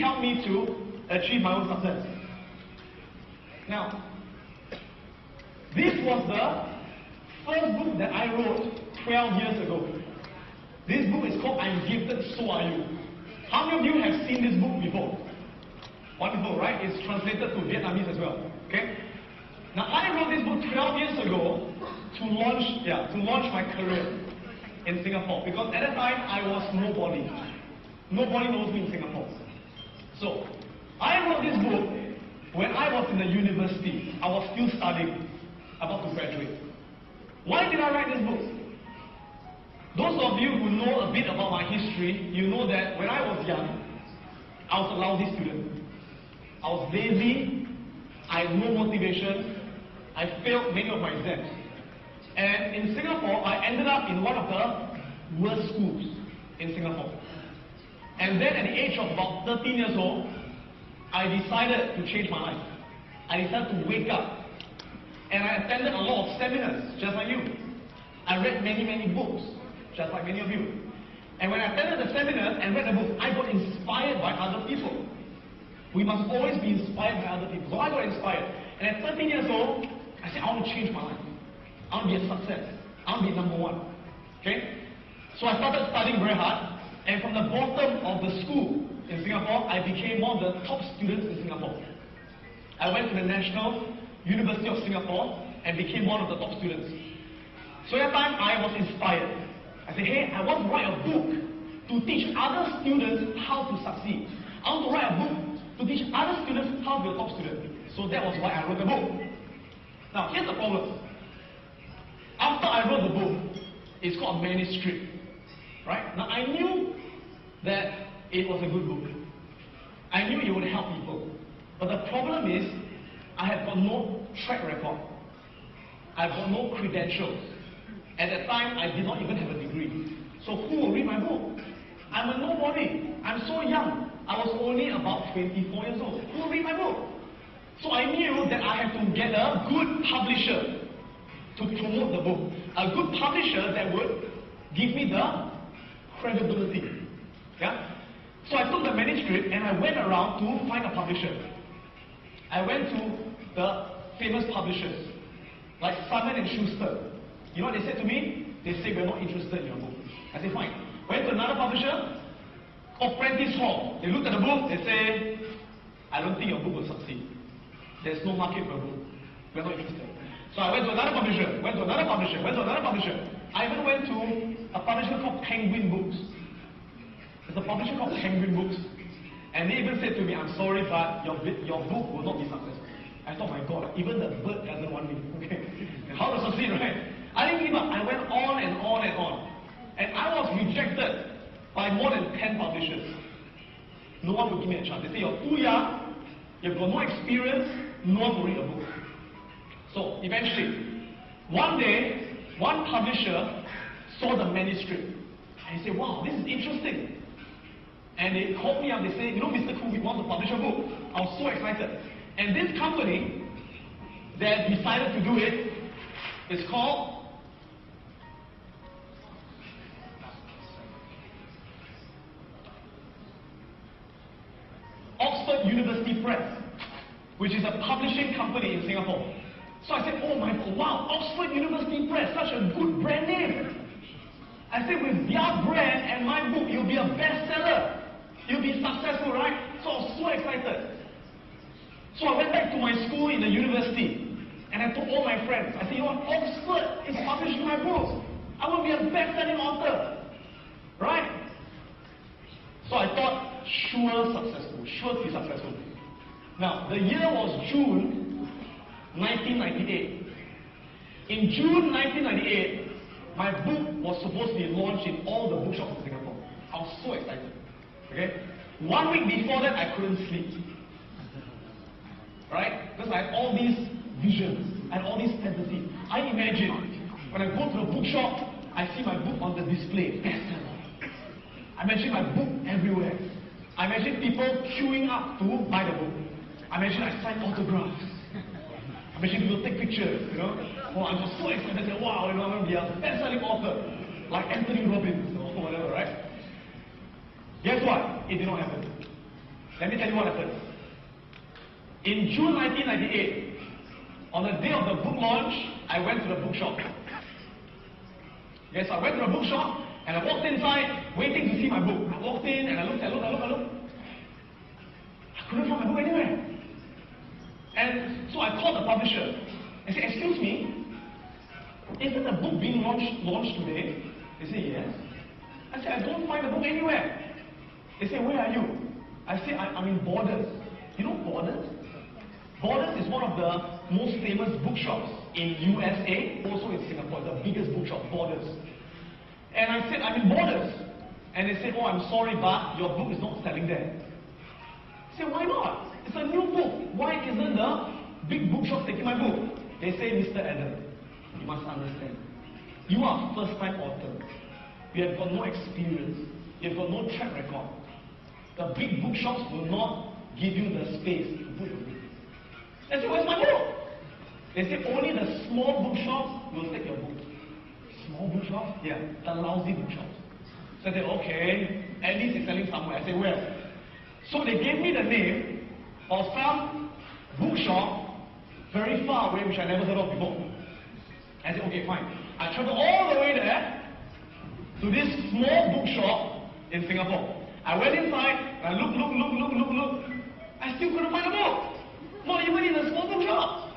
helped me to achieve my own success. Now, this was the first book that I wrote 12 years ago. This book is called I'm Gifted, So Are You. How many of you have seen this book before? Wonderful, right? It's translated to Vietnamese as well. Okay? Now, I wrote this book 12 years ago to launch my career in Singapore, because at that time I was nobody. Nobody knows me in Singapore. So, I wrote this book when I was in the university. I was still studying, about to graduate. Why did I write this book? Those of you who know a bit about my history, you know that when I was young, I was a lousy student. I was lazy, I had no motivation, I failed many of my exams. And in Singapore, I ended up in one of the worst schools in Singapore. And then at the age of about 13 years old, I decided to change my life. I decided to wake up. And I attended a lot of seminars, just like you. I read many books, just like many of you. And when I attended the seminars and read the book, I got inspired by other people. We must always be inspired by other people. So I got inspired. And at 13 years old, I said, I want to change my life. I want to be a success. I want to be number one. Okay? So I started studying very hard. And from the bottom of the school in Singapore, I became one of the top students in Singapore. I went to the National University of Singapore and became one of the top students. So at that time, I was inspired. I said, hey, I want to write a book to teach other students how to succeed. I want to write a book to teach other students how to be a top student. So that was why I wrote the book. Now, here's the problem. After I wrote the book, it's called a manuscript. Right? Now, I knew that it was a good book. I knew it would help people. But the problem is, I had got no track record. I've got no credentials. At that time, I did not even have a degree. So who will read my book? I'm a nobody. I'm so young. I was only about 24 years old. Who will read my book? So I knew that I had to get a good publisher to promote the book. A good publisher that would give me the credibility. Yeah? So I took the manuscript and I went around to find a publisher. I went to the famous publishers, like Simon & Schuster. You know what they said to me? They said, we're not interested in your book. I said, fine. Went to another publisher, called Prentice Hall. They looked at the book, they said, I don't think your book will succeed. There's no market for a book. We're not interested. So I went to another publisher, went to another publisher, went to another publisher. I even went to a publisher called Penguin Books. There's a publisher called Penguin Books. And they even said to me, I'm sorry, but your book will not be successful. I thought, my God, even the bird doesn't want me. Okay. How to succeed, right? I didn't give up. I went on and on and on. And I was rejected by more than 10 publishers. No one would give me a chance. They say, you're too young, you've got no experience, no one will read a book. So eventually, one day, one publisher saw the manuscript. And he said, wow, this is interesting. And they called me up, they said, you know, Mr. Khoo, we want to publish a book. I was so excited. And this company that decided to do it is called Oxford University Press, which is a publishing company in Singapore. So I said, oh my God, wow, Oxford University Press, such a good brand name. I said, with their brand and my book, you'll be a bestseller. You'll be successful, right? So I was so excited. So I went back to my school in the university, and I told all my friends, I said, you know what, Oxford is publishing my book. I will be a best-selling author. Right? So I thought, sure to be successful. Now, the year was June 1998. In June 1998, my book was supposed to be launched in all the bookshops in Singapore. I was so excited. Okay? 1 week before that, I couldn't sleep. Right? Because I had all these visions, I had all these fantasies. I imagine when I go to a bookshop, I see my book on the display, bestseller. I imagine my book everywhere. I imagine people queuing up to buy the book. I imagine I sign autographs. I imagine people take pictures, you know. Oh, I'm just so excited. I say, wow, you know, I'm going to be a best-selling author, like Anthony Robbins or whatever, right? Guess what? It did not happen. Let me tell you what happened. In June 1998, on the day of the book launch, I went to the bookshop. Yes, I went to the bookshop and I walked inside waiting to see my book. I walked in and I looked. I couldn't find my book anywhere. And so I called the publisher and said, "Excuse me, isn't the book being launched today?" They said, "Yes." I said, "I don't find the book anywhere." They said, "Where are you?" I said, "I'm in Borders." You know Borders? Borders is one of the most famous bookshops in USA, also in Singapore, the biggest bookshop, Borders. And I said, "I'm in Borders." And they said, "Oh, I'm sorry, but your book is not selling there." I said, "Why not? It's a new book. Why isn't the big bookshop taking my book?" They say, "Mr. Adam, you must understand. You are a first-time author. You have got no experience. You have got no track record. The big bookshops will not give you the space to put your book." I said, "Where's my book?" They said, "Only the small bookshops will take your book." Small bookshops? Yeah, the lousy bookshops. So I said, "Okay, at least it's selling somewhere." I said, "Where?" So they gave me the name of some bookshop very far away, which I never heard of before. I said, "Okay, fine." I traveled all the way there to this small bookshop in Singapore. I went inside, I looked. I still couldn't find a book. Not even in a small bookshop.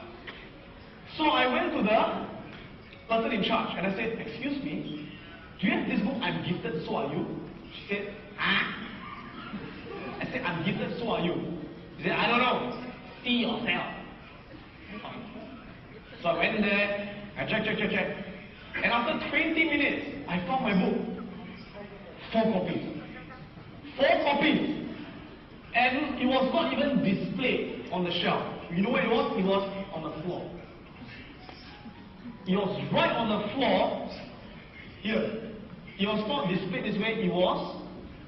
So I went to the person in charge and I said, "Excuse me, do you have this book, I'm Gifted, So Are You?" She said, "Ah?" I said, "I'm gifted, so are you." She said, "I don't know. See yourself." So I went there, I checked. And after 20 minutes, I found my book. 4 copies. 4 copies. And it was not even displayed on the shelf. You know where it was? It was on the floor. It was right on the floor. Here. It was not displayed this way, it was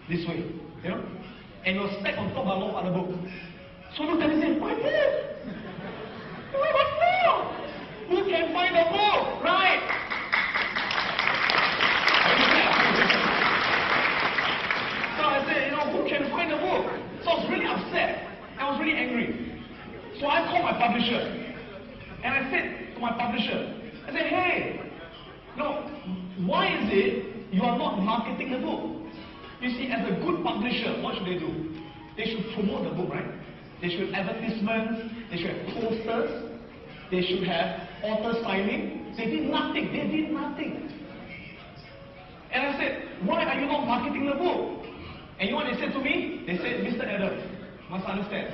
this way. You know? And it was stacked on top of a lot of other books. So I looked at it and said, "My book! Where was book? Who can find the book?" Right? So I said, "Who can find the book?" So I was really upset. I was really angry. So I called my publisher. And I said to my publisher, I said, "Hey, why is it you are not marketing the book?" You see, as a good publisher, what should they do? They should promote the book, right? They should have advertisements, they should have posters, they should have author signing. They did nothing. And I said, "Why are you not marketing the book?" And you know what they said to me? They said, "Mr. Adam, you must understand,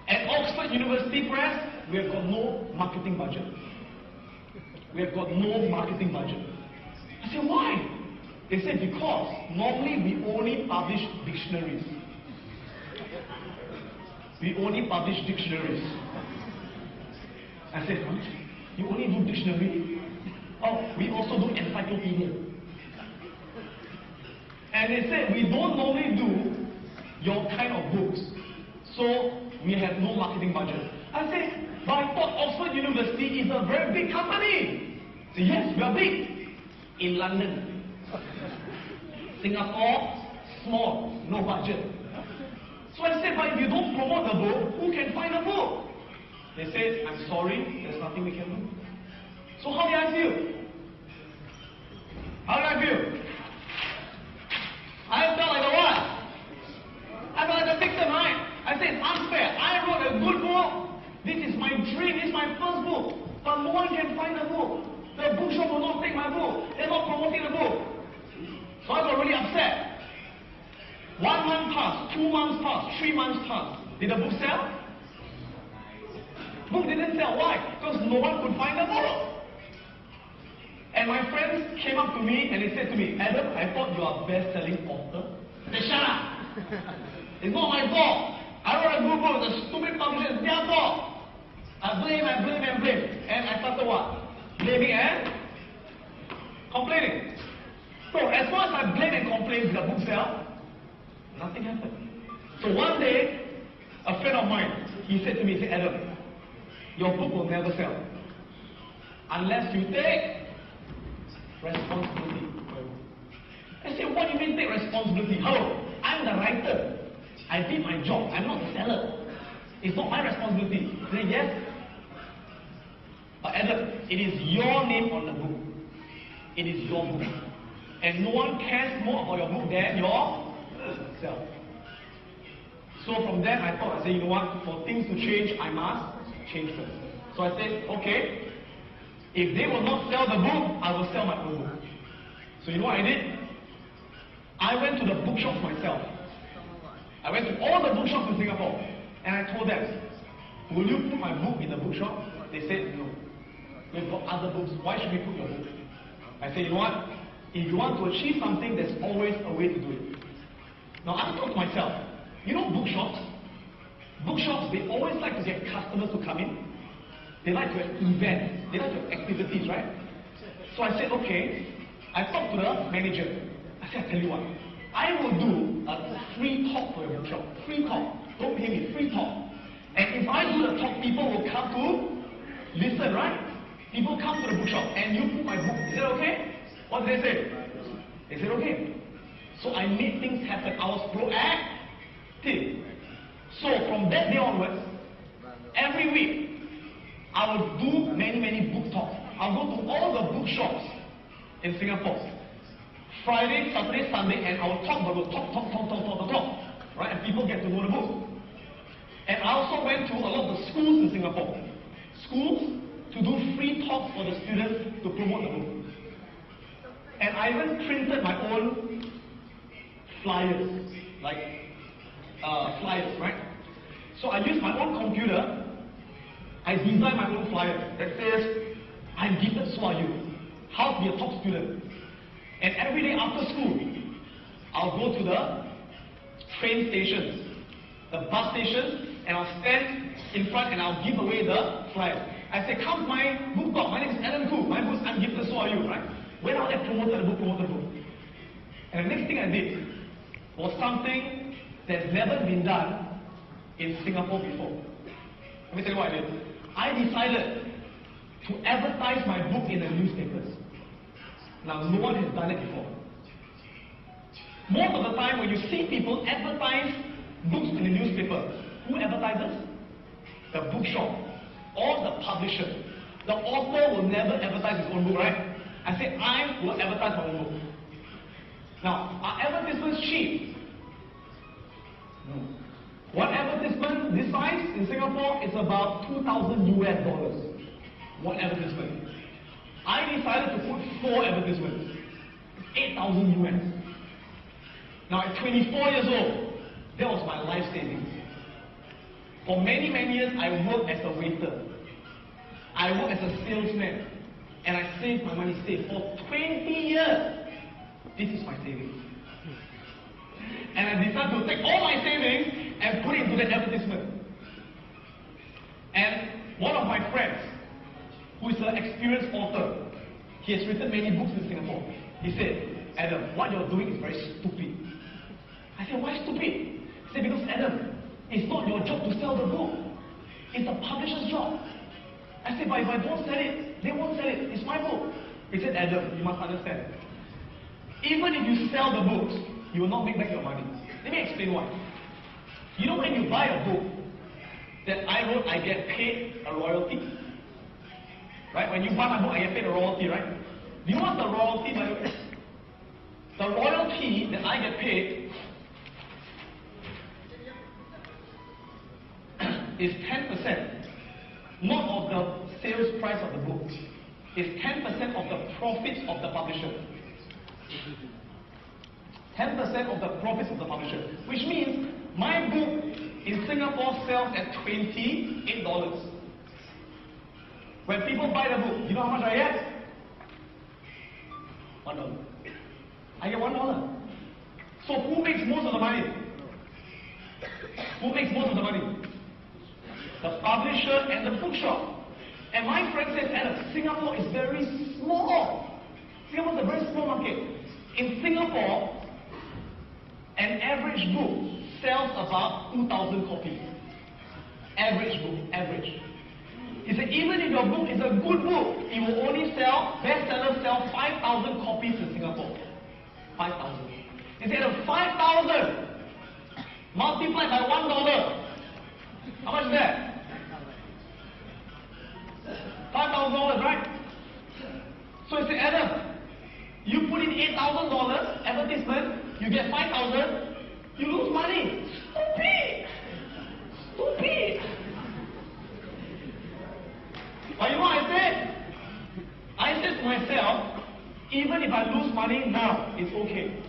at Oxford University Press, we have got no marketing budget. We have got no marketing budget." I said, "Why?" They said, "Because normally we only publish dictionaries. We only publish dictionaries." I said, "What? You only do dictionary?" "Oh, we also do encyclopedia." And they said, "We don't normally do your kind of books, so we have no marketing budget." I said, "But I thought Oxford University is a very big company." They said, "Yes, we are big. In London. Singapore, small, no budget." So I said, "But if you don't promote the book, who can find the book?" They said, "I'm sorry, there's nothing we can do." So how did I feel? How did I feel? I felt like a what? I felt like a victim, right? I said, "It's unfair. I wrote a good book. This is my dream. This is my first book. But no one can find the book. The bookshop will not take my book. They're not promoting the book." So I got really upset. 1 month passed, 2 months passed, 3 months passed. Did the book sell? Book didn't sell. Why? Because no one could find the book. And my friends came up to me and they said to me, "Adam, I thought you are a best-selling author." I said, "Shut up. It's not my fault. I wrote a good book. The stupid publisher, it's their fault. I blame. And I started what? Blaming and complaining. So as long as I blame and complain, did the book sell? Nothing happened. So one day, a friend of mine, he said to me, he said, "Adam, your book will never sell unless you take responsibility." I said, "What do you mean take responsibility? Hello, I'm the writer. I did my job. I'm not the seller. It's not my responsibility. He said, yes. But Adam, it is your name on the book. It is your book. And no one cares more about your book than yourself. So from then I thought, I said, you know what, for things to change, I must change first. So I said, okay, if they will not sell the book, I will sell my own book. So you know what I did? I went to the bookshops myself. I went to all the bookshops in Singapore, and I told them, will you put my book in the bookshop? They said, no. We've got other books. Why should we put your book? I said, you know what? If you want to achieve something, there's always a way to do it. Now I thought to myself, you know bookshops, they always like to get customers to come in. They like to have events. They like to have activities, right? So I said, okay. I talked to the manager. I said, I tell you what, I will do a free talk for your bookshop. Free talk. Don't pay me, free talk. And if I do the talk, people will come to listen, right? People come to the bookshop and you put my book. Is that okay? What did they say? They said, okay. So I made things happen. I was proactive. So from that day onwards, every week, I would do many book talks. I'll go to all the bookshops in Singapore. Friday, Saturday, Sunday, and I will talk, but we'll talk. Right? And people get to know the book. And I also went to a lot of the schools in Singapore. Schools to do free talks for the students to promote the book. And I even printed my own flyers, like flyers, right? So I used my own computer. I designed my own flyer that says, I'm gifted, so are you. How to be a top student. And every day after school, I'll go to the train stations, the bus stations, and I'll stand in front and I'll give away the flyer. I say, come to my book talk. My name is Adam Khoo. My book is I'm gifted, so are you, right? When I promoted the book. And the next thing I did was something that's never been done in Singapore before. Let me tell you what I did. I decided to advertise my book in the newspapers. Now, no one has done it before. Most of the time, when you see people advertise books in the newspaper, who advertises? The bookshop or the publisher. The author will never advertise his own book, right? I say, I will advertise my own book. Now, are advertisements cheap? No. One advertisement this size in Singapore is about $2,000 US. One advertisement. I decided to put 4 advertisements. 8,000 US. Now at 24 years old, that was my life savings. For many years, I worked as a waiter. I worked as a salesman. And I saved my money, for 20 years. This is my savings. And I decided to take all my savings and put it into that advertisement. And one of my friends, who is an experienced author, he has written many books in Singapore. He said, Adam, what you're doing is very stupid. I said, why stupid? He said, because Adam, it's not your job to sell the book. It's the publisher's job. I said, but if I don't sell it, they won't sell it. It's my book. He said, Adam, you must understand. Even if you sell the books, you will not make back your money. Let me explain why. You know when you buy a book that I wrote, I get paid a royalty. Right? When you buy my book, I get paid a royalty, right? Do you know what the royalty, by the way? The royalty that I get paid is 10%, not of the sales price of the book. It's 10% of the profits of the publisher. 10% of the profits of the publisher. Which means my book in Singapore sells at $28. When people buy the book, you know how much I get? $1. I get $1. So who makes most of the money? Who makes most of the money? The publisher and the bookshop. And my friend says, Adam, Singapore is very small. Singapore is a very small market. In Singapore, an average book sells about 2,000 copies. Average book, average. He said, even if your book is a good book, it will only sell, bestsellers sell 5,000 copies in Singapore. 5,000. He said, 5,000. multiplied by $1. How much is that? $5,000, right? So you say, Adam, you put in $8,000 advertisement, you get $5,000, you lose money. Stupid! Stupid! But you know what I said? I said to myself, even if I lose money now, it's okay.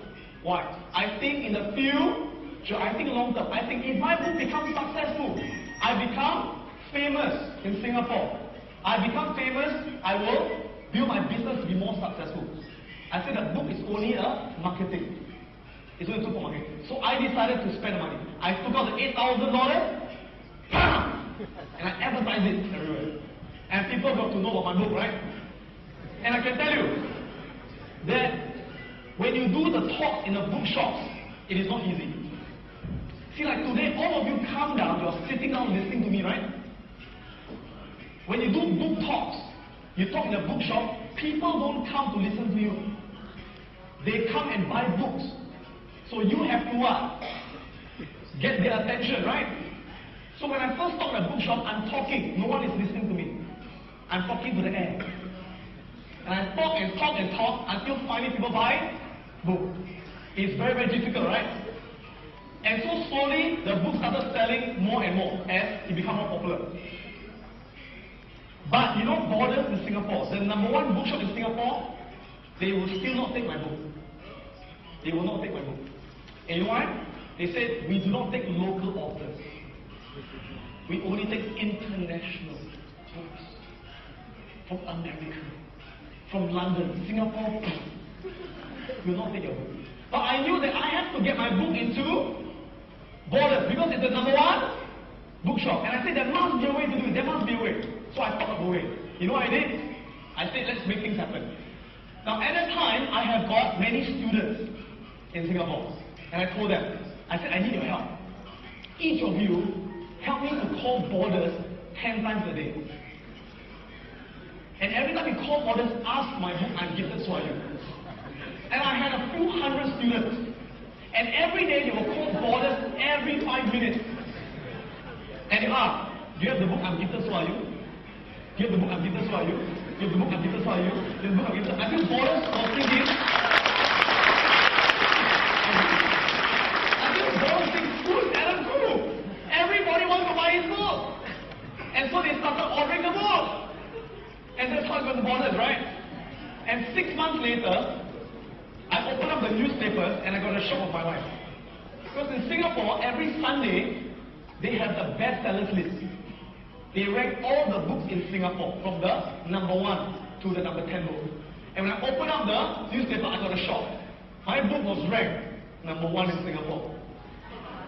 Why? I think in the future, I think long term, I think if my book becomes successful, I become famous in Singapore. I become famous, I will build my business to be more successful. I said the book is only a marketing. It's only a tool for marketing. So I decided to spend the money. I took out the $8,000, and I advertised it everywhere. And people got to know about my book, right? And I can tell you that when you do the talks in the bookshops, it is not easy. See, like today, all of you calm down, you're sitting down listening to me, right? When you do book talks, you talk in a bookshop, people don't come to listen to you. They come and buy books. So you have to what? Get their attention, right? So when I first talk in a bookshop, I'm talking. No one is listening to me. I'm talking to the air. And I talk and talk and talk until finally people buy book. It's very, very difficult, right? And so slowly, the book started selling more and more as it became more popular. But you know, Borders in Singapore, the #1 bookshop in Singapore, they will still not take my book. They will not take my book. And you know why? They said, we do not take local authors. We only take international books. From America, from London, Singapore. We will not take your book. But I knew that I have to get my book into Borders because it's the #1 bookshop. And I said, there must be a way to do it. There must be a way. So I thought of a way. You know what I did? I said, let's make things happen. Now at that time, I have got many students in Singapore. And I told them, I said, I need your help. Each of you, help me to call Borders 10 times a day. And every time you call Borders, ask my book, I'm gifted, so are you. And I had a few hundred students. And every day they will call Borders every 5 minutes. And you ask, do you have the book, I'm gifted, so are you? Do you have the book, I'm gifted, so are you? Do you have the book, I'm gifted, so are you? Do you have the book, I'm gifted? I think Borders was thinking, who's Adam Khoo? Everybody wants to buy his book. And so they started ordering the book. And that's how it was Borders, right? And 6 months later, I opened up the newspapers and I got a shock of my life. Because in Singapore, every Sunday, they have the bestsellers list. They rank all the books in Singapore, from the #1 to the #10 book. And when I opened up the newspaper, I got a shock. My book was ranked #1 in Singapore.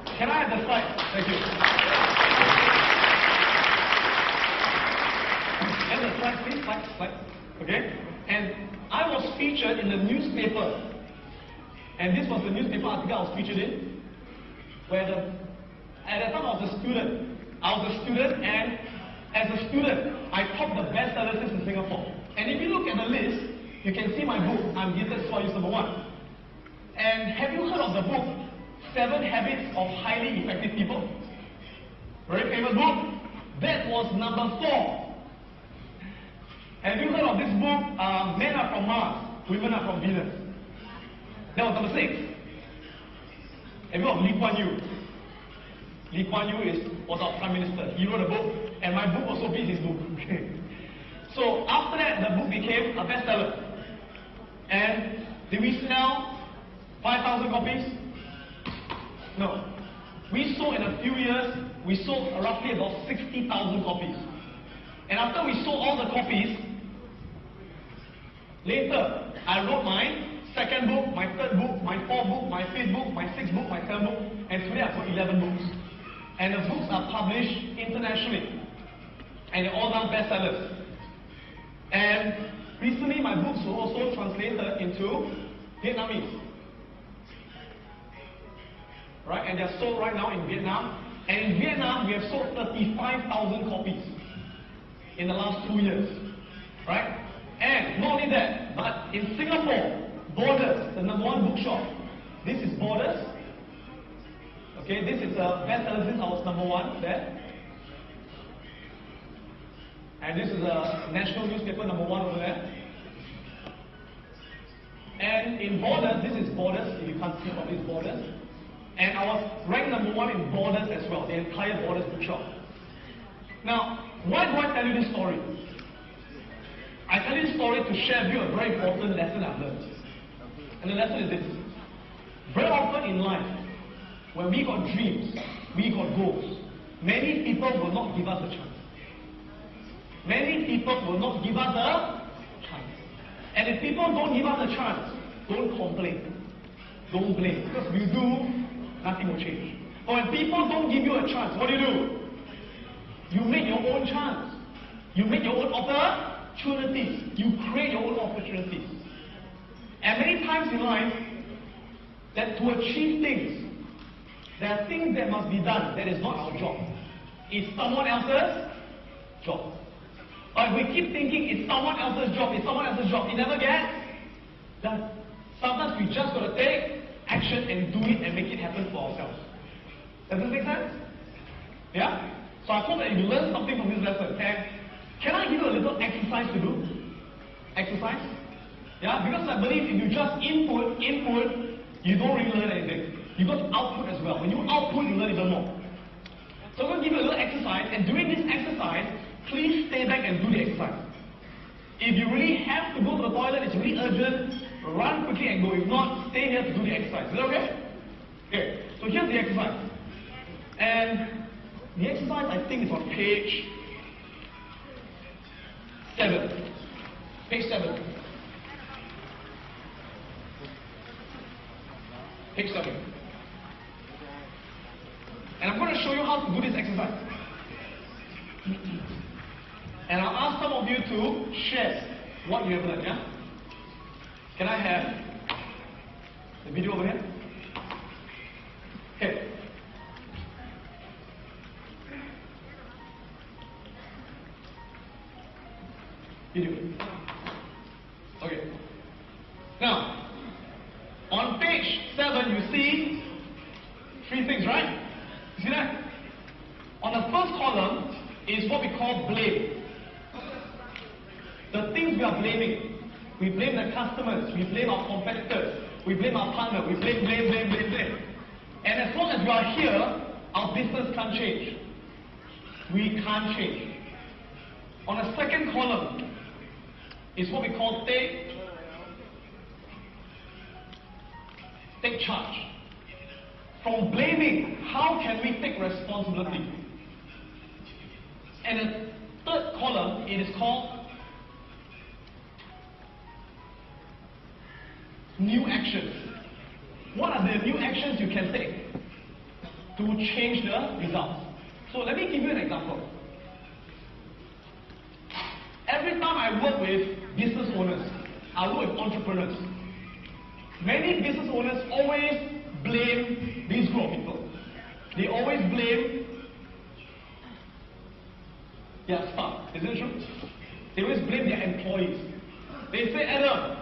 Can I have the slide? Thank you. And the slide, please, slide. Okay? And I was featured in the newspaper. And this was the newspaper article I was featured in. Where at that time I was a student. And as a student, I topped the bestsellers list in Singapore. And if you look at the list, you can see my book, I'm Gifted, so I use #1. And have you heard of the book, 7 Habits of Highly Effective People? Very famous book. That was #4. Have you heard of this book, Men Are From Mars, Women Are From Venus? That was #6. Have you heard of Lee Kuan Yew? Lee Kuan Yew was our Prime Minister. He wrote a book, and my book also beat his book. So after that, the book became a bestseller. And did we sell 5,000 copies? No. We sold in a few years, we sold roughly about 60,000 copies. And after we sold all the copies, later, I wrote my 2nd book, my 3rd book, my 4th book, my 5th book, my 6th book, my 7th book, and today I've got 11 books. And the books are published internationally. And they're all done bestsellers. And recently my books were also translated into Vietnamese. Right? And they're sold right now in Vietnam. And in Vietnam, we have sold 35,000 copies in the last 2 years. Right? And not only that, but in Singapore, Borders, the #1 bookshop. This is Borders. Okay, this is a bestseller since I was #1 there. And this is a national newspaper #1 over there. And in Borders, this is Borders, if you can't see from these Borders. And I was ranked #1 in Borders as well, the entire Borders bookshop. Now, why do I tell you this story? I tell you this story to share with you a very important lesson I've learned. And the lesson is this. Very often in life, when we got dreams, we got goals, many people will not give us a chance. Many people will not give us a chance. And if people don't give us a chance, don't complain. Don't blame. Because if you do, nothing will change. But when people don't give you a chance, what do? You make your own chance. You make your own opportunities. You create your own opportunities. And many times in life, that to achieve things, there are things that must be done that is not our job. It's someone else's job. Or if we keep thinking it's someone else's job, it never gets done. Sometimes we just got to take action and do it and make it happen for ourselves. Does this make sense? Yeah? So I hope that you learn something from this lesson. Can I give you a little exercise to do? Exercise? Yeah? Because I believe if you just input, you don't really learn anything. You got to output as well. When you output, you learn even more. So I'm going to give you a little exercise, and during this exercise, please stay back and do the exercise. If you really have to go to the toilet, it's really urgent, run quickly and go. If not, stay here to do the exercise. Is that okay? Okay, so here's the exercise. And the exercise, I think, is on page 7. Page 7. Page 7. And I'm going to show you how to do this exercise. And I'll ask some of you to share what you have learned, yeah? Can I have the video over here? Okay. Video. Okay. Now, on page 7, you see 3 things, right? You see that? On the first column is what we call blame. The things we are blaming. We blame the customers, we blame our competitors, we blame our partner, we blame. And as long as we are here, our business can't change. We can't change. On the second column is what we call take charge. From blaming, how can we take responsibility? And the third column, it is called new actions. What are the new actions you can take to change the results? So let me give you an example. Every time I work with business owners, I work with entrepreneurs. Many business owners always blame these group of people. They always blame their staff. Isn't it true? They always blame their employees. They say, Adam,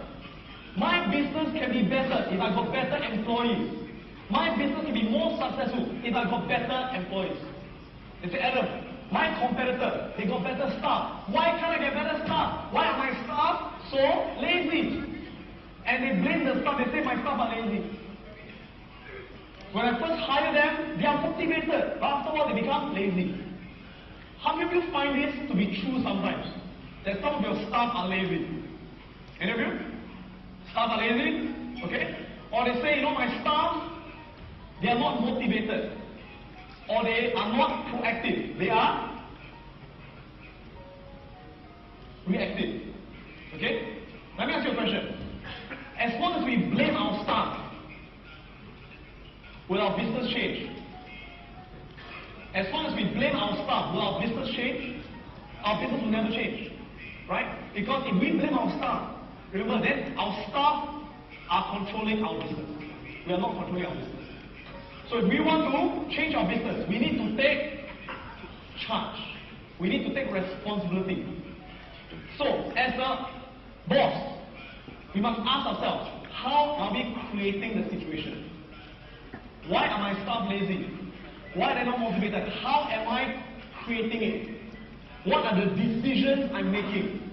my business can be better if I got better employees. My business can be more successful if I got better employees. They say, Adam, my competitor, they got better staff. Why can't I get better staff? Why are my staff so lazy? And they blame the staff. They say my staff are lazy. When I first hire them, they are motivated. But after a while, they become lazy. How many of you find this to be true sometimes? That some of your staff are lazy? Any of you? Staff are lazy? Okay? Or they say, my staff, they are not motivated. Or they are not proactive. They are reactive. Okay? Let me ask you a question. As long as we blame our staff, will our business change? As long as we blame our staff, will our business change? Our business will never change. Right? Because if we blame our staff, remember then our staff are controlling our business. We are not controlling our business. So if we want to change our business, we need to take charge. We need to take responsibility. So as a boss, we must ask ourselves, how are we creating the situation? Why are my staff lazy? Why are they not motivated? How am I creating it? What are the decisions I'm making?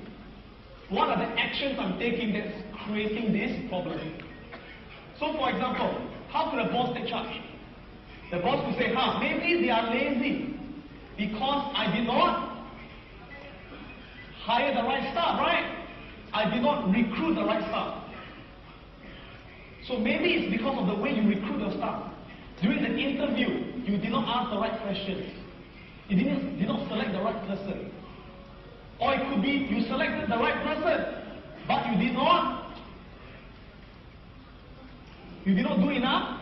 What are the actions I'm taking that's creating this problem? So for example, how could a boss take charge? The boss could say, maybe they are lazy because I did not hire the right staff, right? I did not recruit the right staff. So maybe it's because of the way you recruit your staff. During the interview, you did not ask the right questions. You did not select the right person. Or it could be you selected the right person, but you did not do enough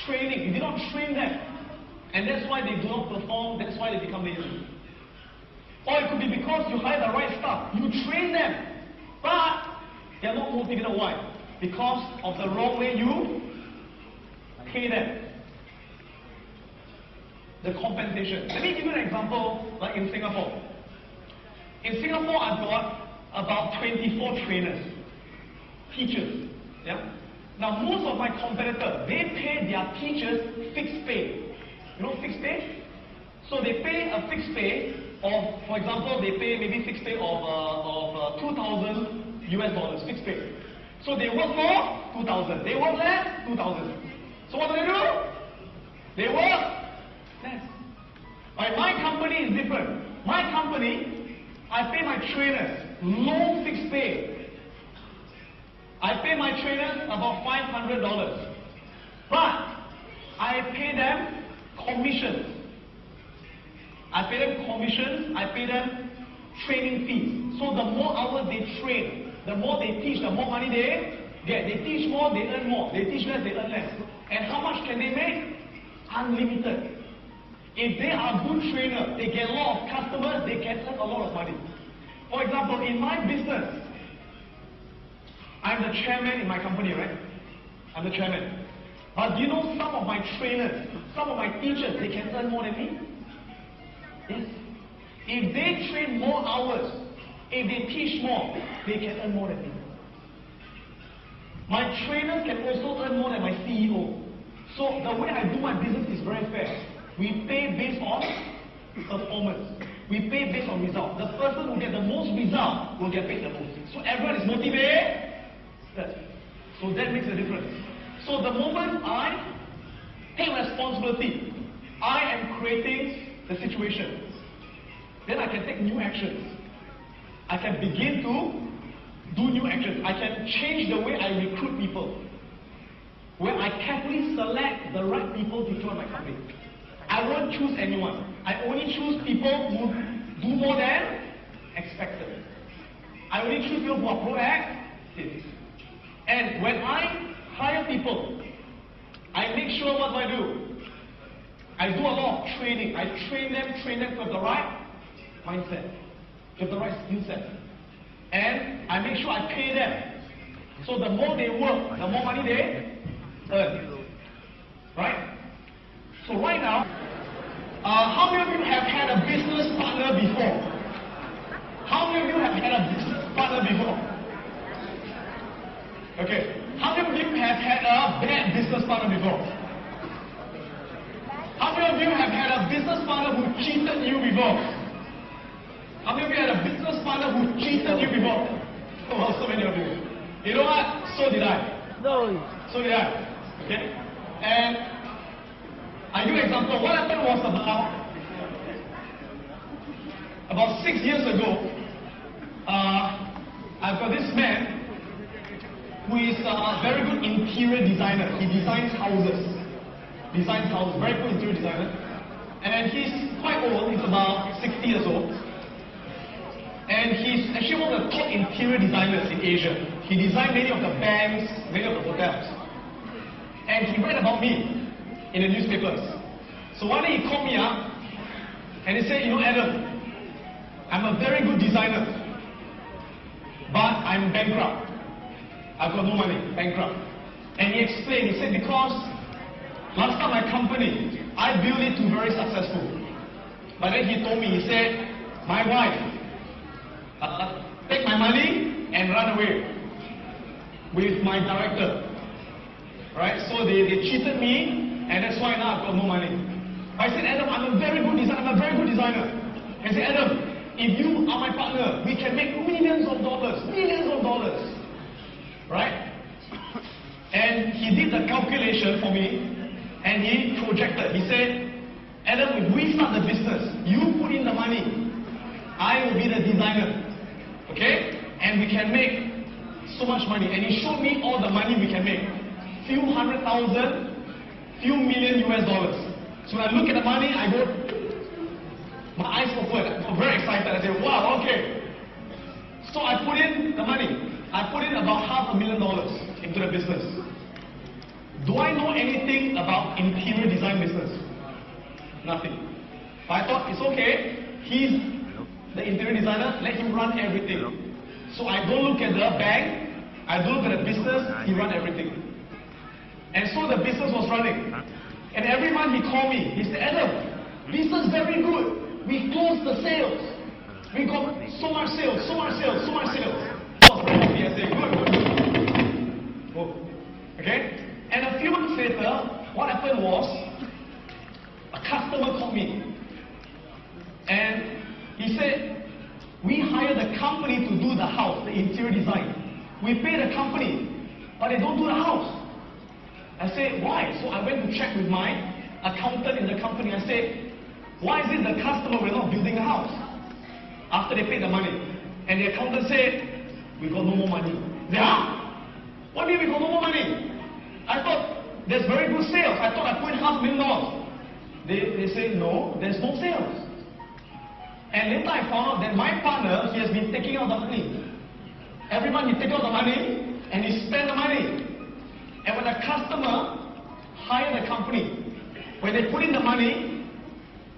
training. You did not train them. And that's why they do not perform, that's why they become lazy. Or it could be because you hire the right staff. You train them, but they are not motivated. Why? Because of the wrong way you pay them. The compensation. Let me give you an example, like in Singapore. In Singapore, I've got about 24 trainers, teachers. Yeah? Now, most of my competitors, they pay their teachers fixed pay. You know fixed pay? So they pay a fixed pay of, for example, they pay maybe fixed pay of 2,000 US dollars, fixed pay. So they work more, 2,000. They work less, 2,000. So what do? They work less. Right, my company is different. My company, I pay my trainers low fixed pay. I pay my trainers about $500. But I pay them commissions. I pay them commissions, I pay them training fees. So the more hours they train, the more they teach, the more money they get. They teach more, they earn more. They teach less, they earn less. And how much can they make? Unlimited. If they are good trainers, they get a lot of customers, they can earn a lot of money. For example, in my business, I'm the chairman in my company, right? I'm the chairman. But do you know some of my trainers, some of my teachers, they can earn more than me? Yes. If they train more hours, if they teach more, they can earn more than me. My trainers can also earn more than my CEO. So the way I do my business is very fair. We pay based on performance. We pay based on result. The person who gets the most result will get paid the most. So everyone is motivated. So that makes a difference. So the moment I take responsibility, I am creating the situation. Then I can take new actions. I can begin to do new actions. I can change the way I recruit people. Where I carefully select the right people to join my company. I won't choose anyone. I only choose people who do more than expected. I only choose people who are proactive. And when I hire people, I make sure what do? I do a lot of training. I train them with the right mindset, with the right skill set. And I make sure I pay them. So the more they work, the more money they earn. Right? So right now, how many of you have had a business partner before? How many of you have had a business partner before? Okay. How many of you have had a bad business partner before? How many of you have had a business partner who cheated you before? How many of you had a business partner who cheated you before? Oh, so many of you. You know what? So did I. No. So did I. Okay? And I give you an example. What happened was about 6 years ago, I've got this man who is a very good interior designer. He designs houses. Very good interior designer. And he's quite old, he's about 60 years old. And he's actually one of the top interior designers in Asia. He designed many of the banks, many of the hotels. And he read about me in the newspapers. So one day he called me up and he said, you know, Adam, I'm a very good designer, but I'm bankrupt. I've got no money, bankrupt. And he explained, he said, because last time my company, I built it to very successful. But then he told me, he said, my wife, take my money and run away with my director. Right? So they cheated me and that's why now I've got no money. I said, Adam, I'm a very good designer. I said, Adam, if you are my partner, we can make millions of dollars. Right? And he did the calculation for me, and he projected. He said, Adam, if we start the business, you put in the money, I will be the designer. Okay? And we can make so much money. And he showed me all the money we can make. Few $100,000, few million US dollars. So when I look at the money, I go, my eyes open. I'm very excited. I say, wow, okay. So I put in the money. I put in about $500,000 into the business. Do I know anything about interior design business? Nothing. But I thought it's okay. He's the interior designer. Let him run everything. So I don't look at the bank. I don't look at the business. He run everything. And so the business was running. And every month he called me. He said, Adam, business very good. We closed the sales. We got so much sales. So I was very happy. I said, good. Oh. Okay? And a few months later, what happened was, a customer called me. And he said, we hired a company to do the house, the interior design. We pay the company, but they don't do the house. I said, why? So I went to check with my accountant in the company. I said, why is it the customer we're not building a house after they paid the money? And the accountant said, we got no more money. Yeah? What do you mean we got no more money? I thought there's very good sales. I thought I put in $500,000. They say, no, there's no sales. And later I found out that my partner, he has been taking out the money. Every month he takes out the money and he spends the money. And when a customer hires a company, when they put in the money,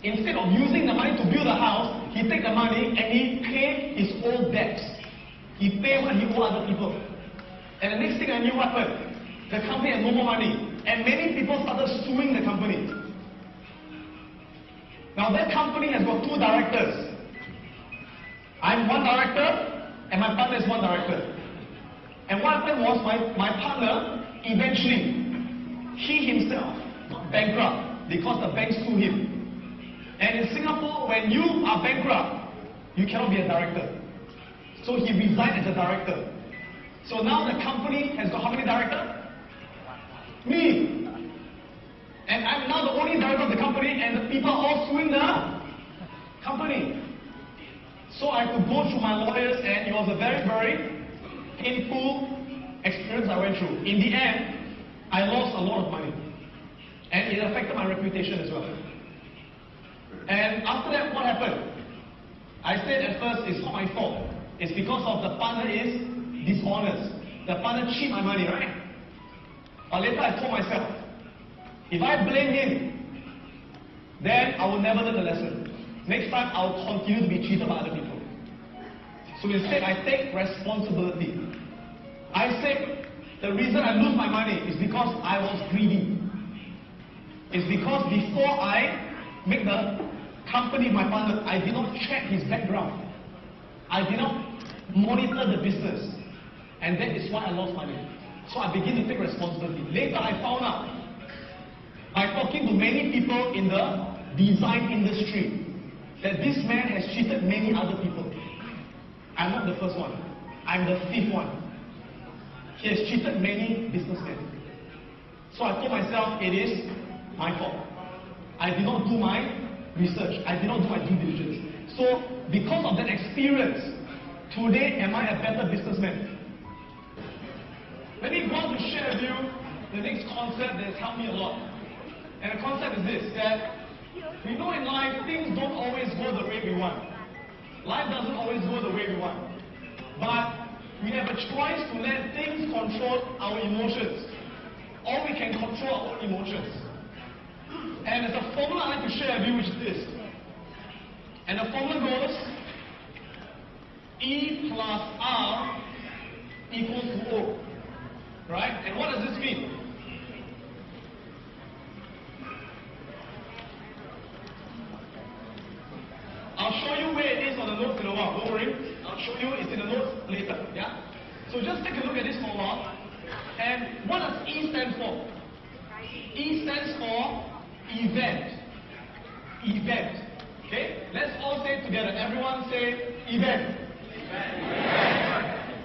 instead of using the money to build a house, he takes the money and he pays his old debts. He pays what he owes other people. And the next thing I knew what happened, the company had no more money. And many people started suing the company. Now that company has got two directors. I'm one director and my partner is one director. And what happened was my partner, eventually, he himself got bankrupt because the bank sued him. And in Singapore, when you are bankrupt, you cannot be a director. So he resigned as a director. So now the company has got how many directors? Me. And I'm now the only director of the company, and the people are all suing the company. So I could go through my lawyers, and it was a very, very painful experience I went through. In the end, I lost a lot of money. And it affected my reputation as well. And after that, what happened? I said at first, it's not my fault. It's because of the partner is dishonest. The partner cheat my money, right? But later I told myself, if I blame him, then I will never learn the lesson. Next time, I will continue to be cheated by other people. So instead, I take responsibility. I said, the reason I lose my money is because I was greedy. It's because before I make the company my partner, I did not check his background. I did not monitor the business. And that is why I lost money. So I begin to take responsibility. Later I found out, by talking to many people in the design industry, that this man has cheated many other people. I'm not the first one. I'm the fifth one. He has cheated many businessmen. So I told myself, it is my fault. I did not do my research. I did not do my due diligence. So because of that experience, today am I a better businessman? Let me go on to share with you the next concept that has helped me a lot. And the concept is this, that we know in life things don't always go the way we want. Life doesn't always go the way we want. But we have a choice to let things control our emotions. Or we can control our own emotions. And there's a formula I'd like to share with you, which is this. And the formula goes, E plus R equals to O. Right? And what does this mean? I'll show you where it is on the notes in a while. Don't worry. I'll show you it's in the notes later. Yeah? So just take a look at this formula. And what does E stand for? E stands for event. Event. Okay? Let's all say it together. Everyone say event.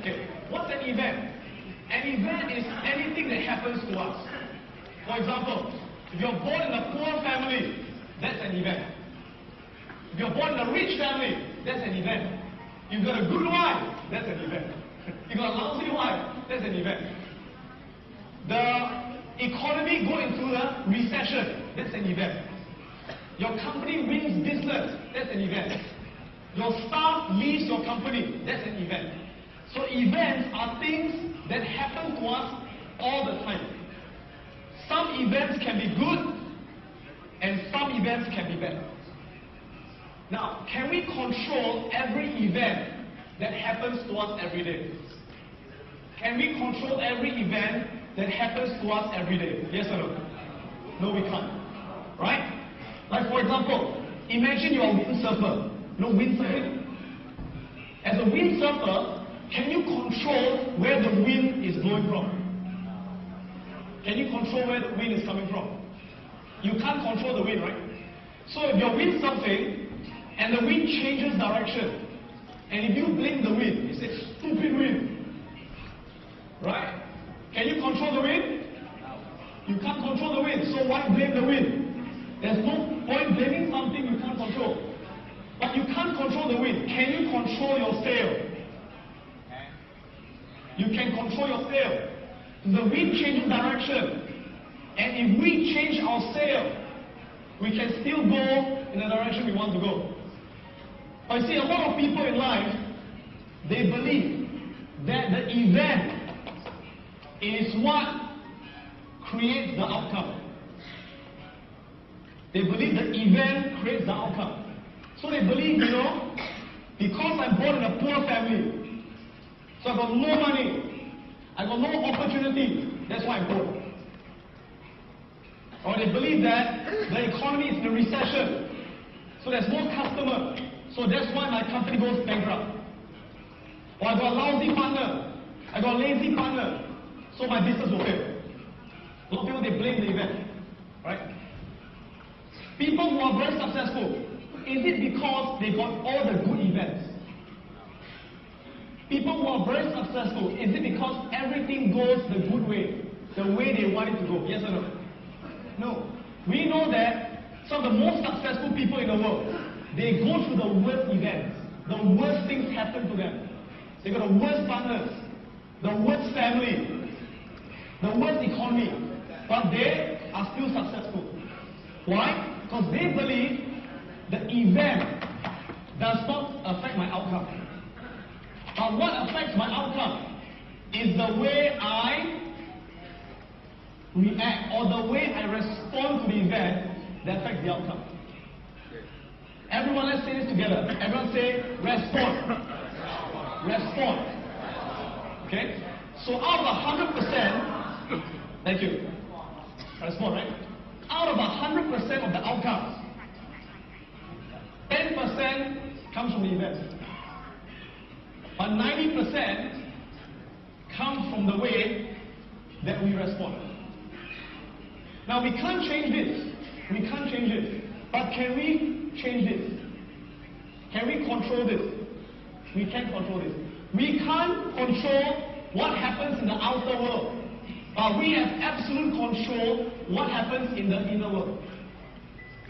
Okay. What's an event? An event is anything that happens to us. For example, if you're born in a poor family, that's an event. If you're born in a rich family, that's an event. You've got a good wife, that's an event. You've got a lousy wife, that's an event. The economy go into a recession, that's an event. Your company wins business, that's an event. Your staff leaves your company, that's an event. So events are things that happen to us all the time. Some events can be good, and some events can be bad. Now, can we control every event that happens to us every day? Can we control every event that happens to us every day? Yes or no? No, we can't. Right? Like for example, imagine you're a windsurfer. You know windsurfing? As a windsurfer, can you control where the wind is blowing from? Can you control where the wind is coming from? You can't control the wind, right? So if you're windsurfing and the wind changes direction, and if you blame the wind, you say, stupid wind. Right? Can you control the wind? You can't control the wind, so why blame the wind? There's no point blaming something you can't control. But you can't control the wind. Can you control your sail? You can control your sail. The wind changes direction. And if we change our sail, we can still go in the direction we want to go. But you see, a lot of people in life, they believe that the event is what creates the outcome. They believe the event creates the outcome. So they believe, you know, because I'm born in a poor family, so I got no money, I got no opportunity, that's why I'm poor. Or they believe that the economy is in a recession, so there's no customer, so that's why my company goes bankrupt. Or I got a lousy partner, I got a lazy partner, so my business will fail. A lot of people, they blame the event, right? People who are very successful, is it because they got all the good events? People who are very successful, is it because everything goes the good way, the way they want it to go? Yes or no? No. We know that some of the most successful people in the world, they go through the worst events. The worst things happen to them. They got the worst partners, the worst family, the worst economy, but they are still successful. Why? Because they believe the event does not affect my outcome. But what affects my outcome is the way I react or the way I respond to the event that affects the outcome. Everyone, let's say this together. Everyone say, respond. Respond. Okay? So out of 100%, thank you. Respond, right? Out of 100% of the outcomes, 10% comes from the event. But 90% comes from the way that we respond. Now we can't change this. We can't change it. But can we change this? Can we control this? We can't control this. We can't control what happens in the outer world. But we have absolute control what happens in the inner world.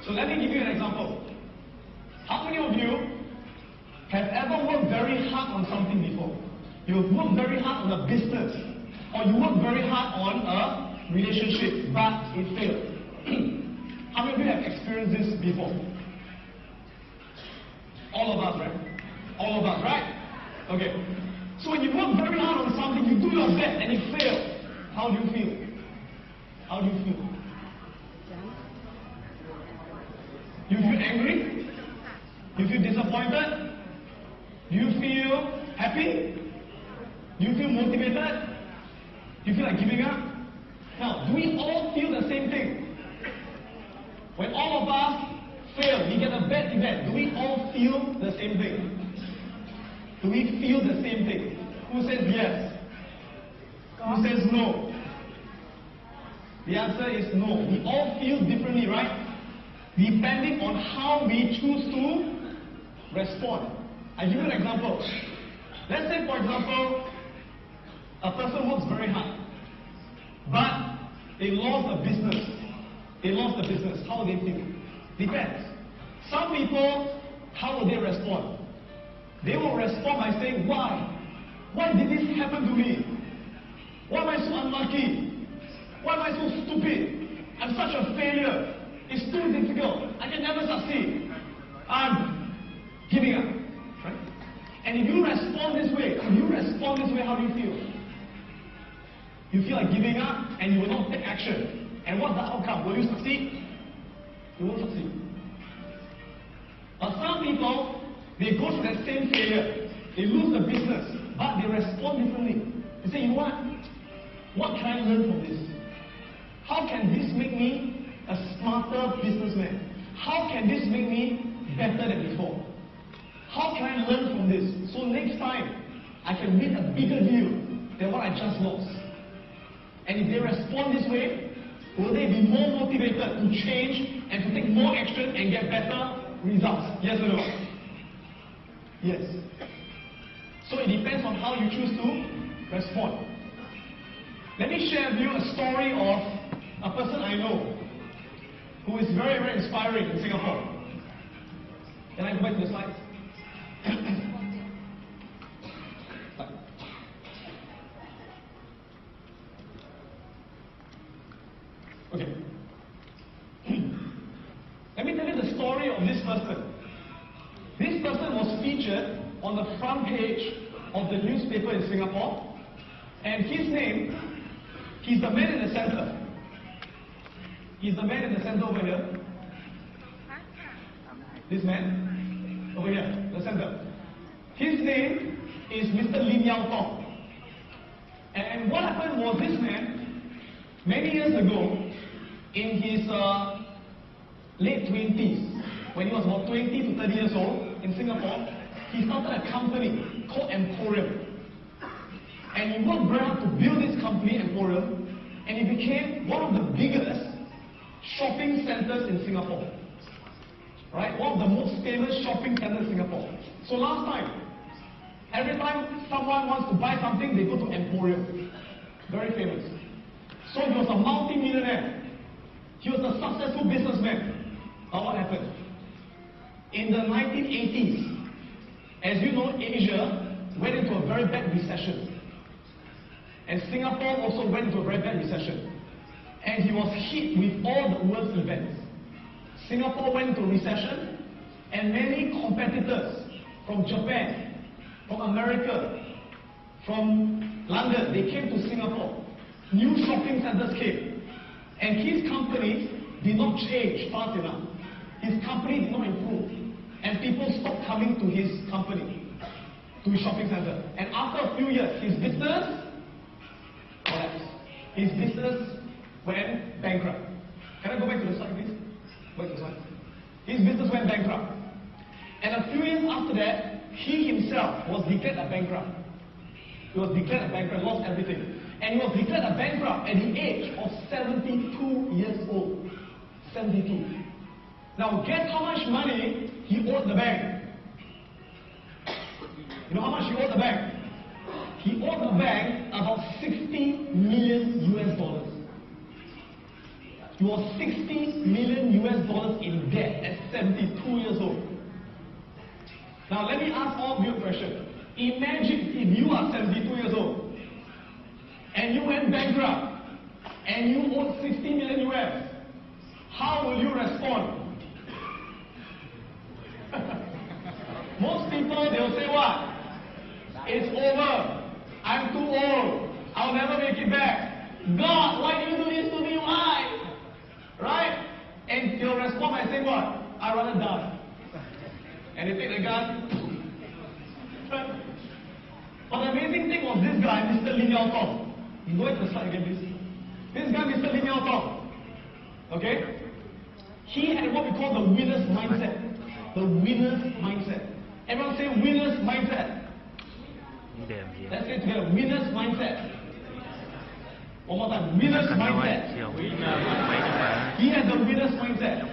So let me give you an example. How many of you have ever worked very hard on something before? You've worked very hard on a business, or you worked very hard on a relationship, but it failed. How many of you have experienced this before? All of us, right? All of us, right? Okay. So when you work very hard on something, you do your best and it fails. How do you feel? How do you feel? You feel angry? You feel disappointed? Do you feel happy? Do you feel motivated? Do you feel like giving up? Now, do we all feel the same thing? When all of us fail, we get a bad event, do we all feel the same thing? Do we feel the same thing? Who says yes? Who says no? The answer is no. We all feel differently, right? Depending on how we choose to respond. I give you an example. Let's say, for example, a person works very hard, but they lost a business. They lost the business. How will they feel? Depends. Some people, how will they respond? They will respond by saying, why? Why did this happen to me? Why am I so unlucky? Why am I so stupid? I'm such a failure. It's too difficult. I can never succeed. I'm giving up. Right? And if you respond this way, how do you feel? You feel like giving up and you will not take action. And what's the outcome? Will you succeed? You won't succeed. But some people, they go through that same failure. They lose the business, but they respond differently. They say, you know what? What can I learn from this? How can this make me a smarter businessman? How can this make me better than before? How can I learn from this? So next time, I can win a bigger deal than what I just lost. And if they respond this way, will they be more motivated to change and to take more action and get better results? Yes or no? Yes. So it depends on how you choose to respond. Let me share with you a story of a person I know who is very, very inspiring in Singapore. Can I go back to the slides? Okay. Let me tell you the story of this person. This person was featured on the front page of the newspaper in Singapore, and his name, he's the man in the center. He's the man in the center over here. This man, over here, the center. His name is Mr. Lim Yao Tong. And what happened was this man, many years ago, in his late 20s, when he was about 20 to 30 years old in Singapore, he started a company called Emporium. And he worked very hard to build this company, Emporium, and it became one of the biggest shopping centers in Singapore. Right? One of the most famous shopping centers in Singapore. So last time, every time someone wants to buy something, they go to Emporium. Very famous. So he was a multi-millionaire. He was a successful businessman. But what happened? In the 1980s, as you know, Asia went into a very bad recession. And Singapore also went into a very bad recession. And he was hit with all the worst events. Singapore went into recession, and many competitors from Japan, from America, from London, they came to Singapore. New shopping centers came. And his company did not change fast enough. His company did not improve. And people stopped coming to his company, to his shopping center. And after a few years, his business collapsed. His business went bankrupt. Can I go back to the slide, please? Back to the slide. His business went bankrupt. And a few years after that, he himself was declared a bankrupt. He was declared a bankrupt, lost everything. And he was declared a bankrupt at the age of 72 years old. 72. Now guess how much money he owed the bank? You know how much he owed the bank? He owed the bank about 60 million US dollars. He was 60 million US dollars in debt at 72 years old. Now let me ask all of you a question. Imagine if you are 72 years old and you went bankrupt and you owed 60 million US. How will you respond? Most people, they'll say what? It's over. I'm too old. I'll never make it back. God, why do you do this to me? Why? Right? And they'll respond by saying what? I'd rather die. And they take the gun. But the amazing thing was this guy, Mr. Lim Yao Tong. You go to the slide again, please. This guy, Mr. Lim Yao Tong. Okay? He had what we call the winner's mindset. The winner's mindset. Everyone say winner's mindset. Let's say together, winner's mindset. One more time, winner's mindset. He had the winner's mindset.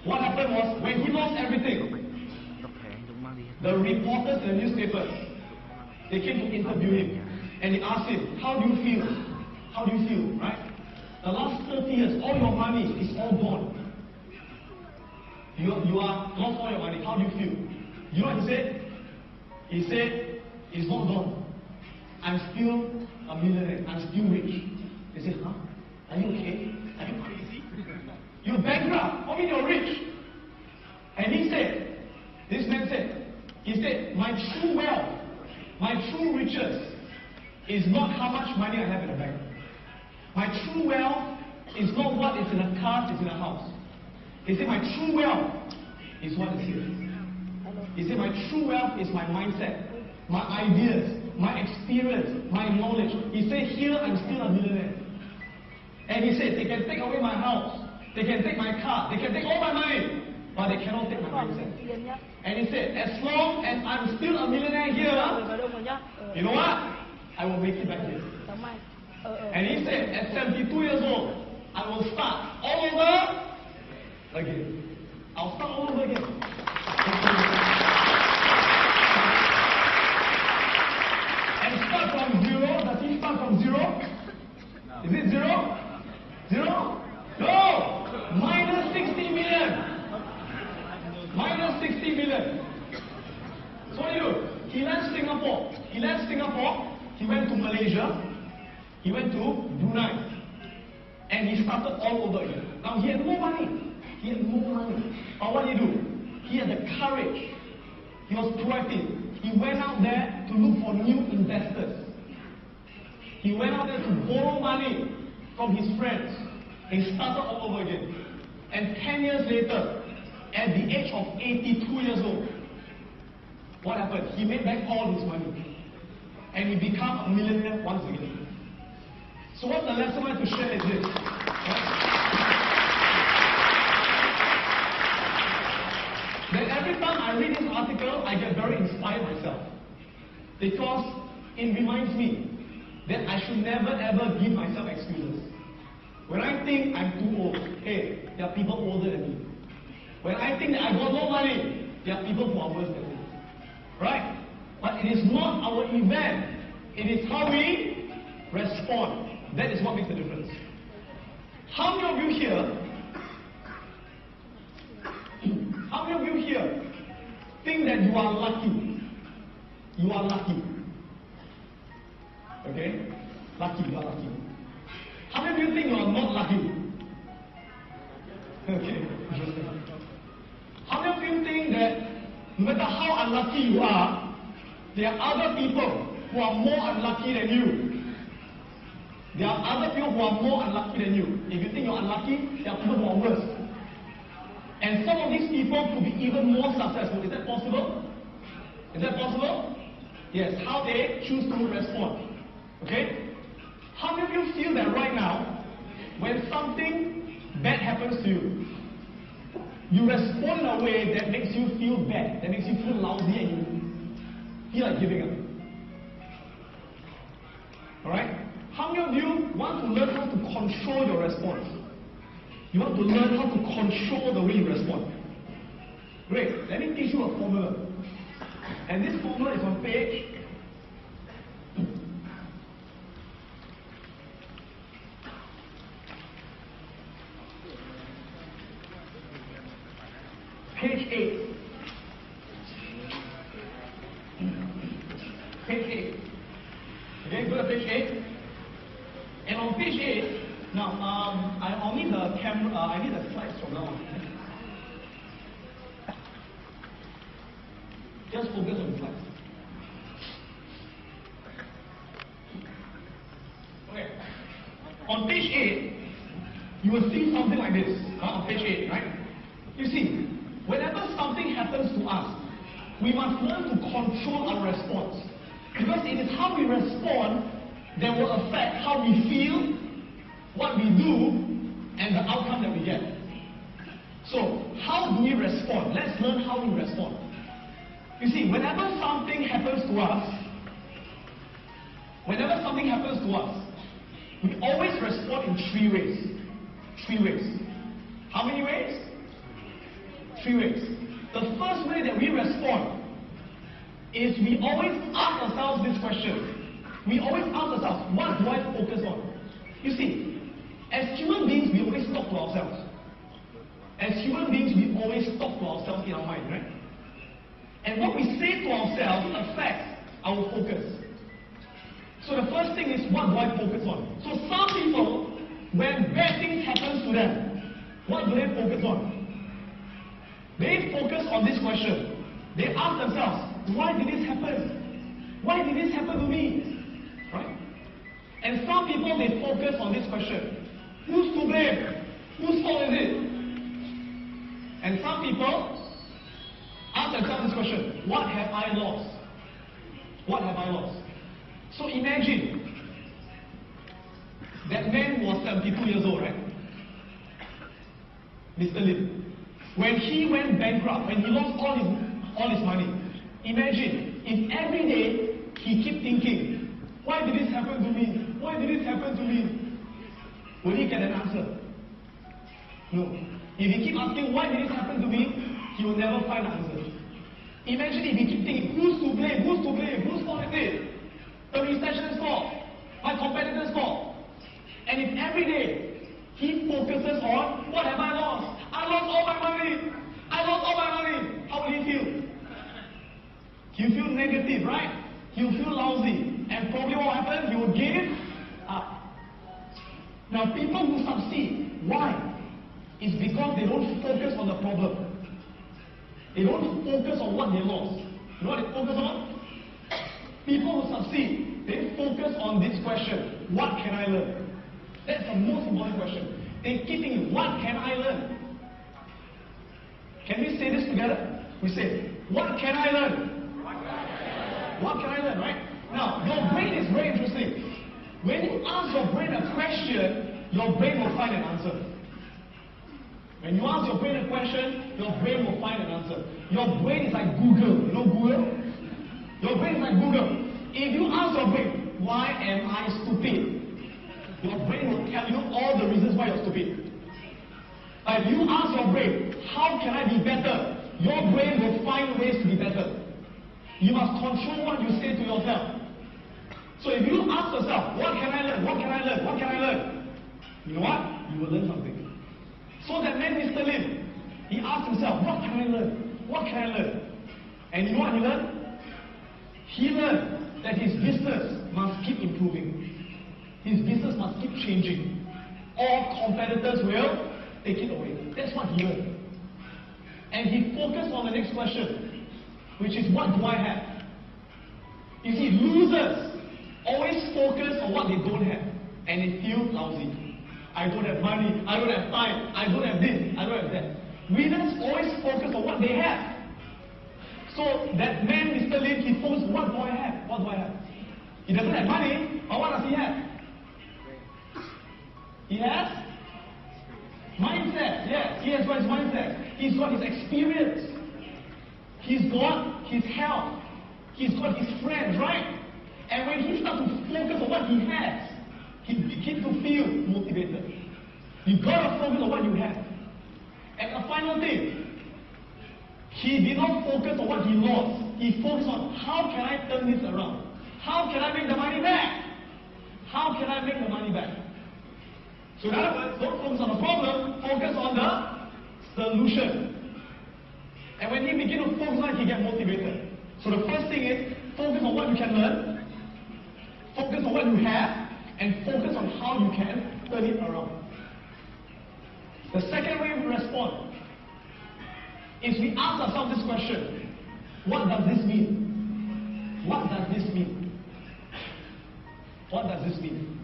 What happened was, when he lost everything, the reporters in the newspapers, they came to interview him, and they asked him, how do you feel? How do you feel, right? The last 30 years, all your money is all gone. You are lost all your money. How do you feel? You know what he said? He said, it's not gone. I'm still a millionaire. I'm still rich. They said, huh? Are you okay? Are you crazy? You're bankrupt. How do you mean you're rich? And he said, this man said, he said, my true wealth, my true riches is not how much money I have in the bank. My true wealth is not what is in a car, is in a house. He said, my true wealth is what is here. He said, my true wealth is my mindset, my ideas, my experience, my knowledge. He said, here I'm still a millionaire. And he said, they can take away my house, they can take my car, they can take all my money, but they cannot take my mindset. And he said, as long as I'm still a millionaire here, you know what? I will make it back here. And he said, at 72 years old, I will start all over again. I'll start all over again. And start from zero. Does he start from zero? Is it zero? Zero? No! Minus 60 million. Minus 60 million. So what do you do? He left Singapore. He went to Malaysia. He went to Brunei. And he started all over again. Now he had no money. But what did he do? He had the courage. He was proactive. He went out there to look for new investors. He went out there to borrow money from his friends. He started all over again. And 10 years later, at the age of 82 years old, what happened? He made back all his money. And he became a millionaire once again. So what the lesson I want to share is this. That every time I read this article, I get very inspired myself. Because it reminds me that I should never ever give myself excuses. When I think I'm too old, hey, there are people older than me. When I think that I got no money, there are people who are worse than me. Right? But it is not our event. It is how we respond. That is what makes the difference. How many of you here think that you are lucky? You are lucky. Okay? Lucky, you are lucky. How many of you think you are not lucky? Okay, interesting. How many of you think that no matter how unlucky you are, there are other people who are more unlucky than you? There are other people who are more unlucky than you. If you think you're unlucky, there are people who are worse. And some of these people could be even more successful. Is that possible? Is that possible? Yes. How they choose to respond. Okay? How many of you feel that right now, when something bad happens to you, you respond in a way that makes you feel bad, that makes you feel lousy, and you feel like giving up? Alright? How many of you want to learn how to control your response? You want to learn how to control the way you respond? Great. Let me teach you a formula. And this formula is on page 8. Page 8. Okay, go to page 8. And on page 8, now I'll need the camera. I need the slides from now on. Just focus on the slides. Okay. On page 8, you will see something like this. On page 8, right? You see, whenever something happens to us, we must learn to control our response. Because it is how we respond that will affect how we feel, what we do, and the outcome that we get. So, how do we respond? Let's learn how we respond. You see, whenever something happens to us, We always respond in 3 ways. 3 ways. How many ways? 3 ways. The first way that we respond is we always ask ourselves this question. We always ask ourselves, what do I focus on? You see, as human beings, we always talk to ourselves. As human beings, we always talk to ourselves in our mind, right? And what we say to ourselves affects our focus. So the first thing is, what do I focus on? So some people, when bad things happen to them, what do they focus on? They focus on this question. They ask themselves, why did this happen? Why did this happen to me? Right? And some people, they focus on this question. Who's to blame? Whose fault is it? And some people ask themselves this question, what have I lost? What have I lost? So imagine, that man was 72 years old, right? Mr. Lim. When he went bankrupt, when he lost all his money, imagine, if every day he keep thinking, why did this happen to me? Why did this happen to me? Will he get an answer? No. If he keep asking, why did this happen to me? He will never find an answer. Imagine if he keep thinking, who's to blame? Who's to blame? Whose fault is it? The recession's fault. My competitor's fault. And if every day he focuses on, what have I lost? I lost all my money. I lost all my money. How will he feel? He'll feel negative, right? He'll feel lousy. And probably what will happen? He will give up. Now people who succeed, why? It's because they don't focus on the problem. They don't focus on what they lost. You know what they focus on? People who succeed, they focus on this question, what can I learn? That's the most important question. They keep thinking, what can I learn? Can we say this together? We say, what can I learn? What can I learn, right? Now, your brain is very interesting. When you ask your brain a question, your brain will find an answer. When you ask your brain a question, your brain will find an answer. Your brain is like Google. You know Google? Your brain is like Google. If you ask your brain, why am I stupid? Your brain will tell you all the reasons why you're stupid. If you ask your brain, how can I be better? Your brain will find ways to be better. You must control what you say to yourself. So if you ask yourself, what can I learn? What can I learn? What can I learn? You know what? You will learn something. So that man, Mr. Lim, he asked himself, what can I learn? What can I learn? And you know what he learned? He learned that his business must keep improving. His business must keep changing. All competitors will take it away. That's what he learned. And he focused on the next question, which is, what do I have? You see, losers always focus on what they don't have, and they feel lousy. I don't have money, I don't have time, I don't have this, I don't have that. Winners always focus on what they have. So that man, Mr. Lim, he focused, what do I have? What do I have? He doesn't have money, but what does he have? He has mindset. Yes, he has got his mindset. He's got his experience. He's got his health. He's got his friends, right? And when he starts to focus on what he has, he begins to feel motivated. You gotta focus on what you have. And the final thing, he did not focus on what he lost. He focused on, how can I turn this around? How can I make the money back? How can I make the money back? So in other words, don't focus on the problem, focus on the solution. And when you begin to focus on it, you get motivated. So the first thing is, focus on what you can learn, focus on what you have, and focus on how you can turn it around. The second way we respond is we ask ourselves this question, what does this mean? What does this mean? What does this mean?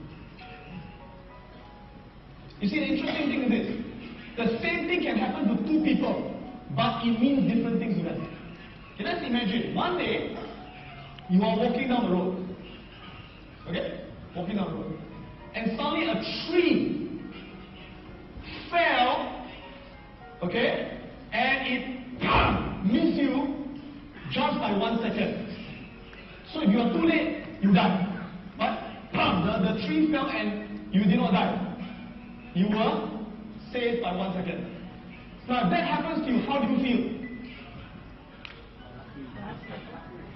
You see, the interesting thing is this. The same thing can happen to two people, but it means different things to them. Okay, let's imagine, one day, you are walking down the road. Okay? Walking down the road. And suddenly a tree fell, okay? And it missed you just by 1 second. So if you are too late, you die. But the tree fell and You did not die. You were saved by 1 second. Now, if that happens to you, how do you feel?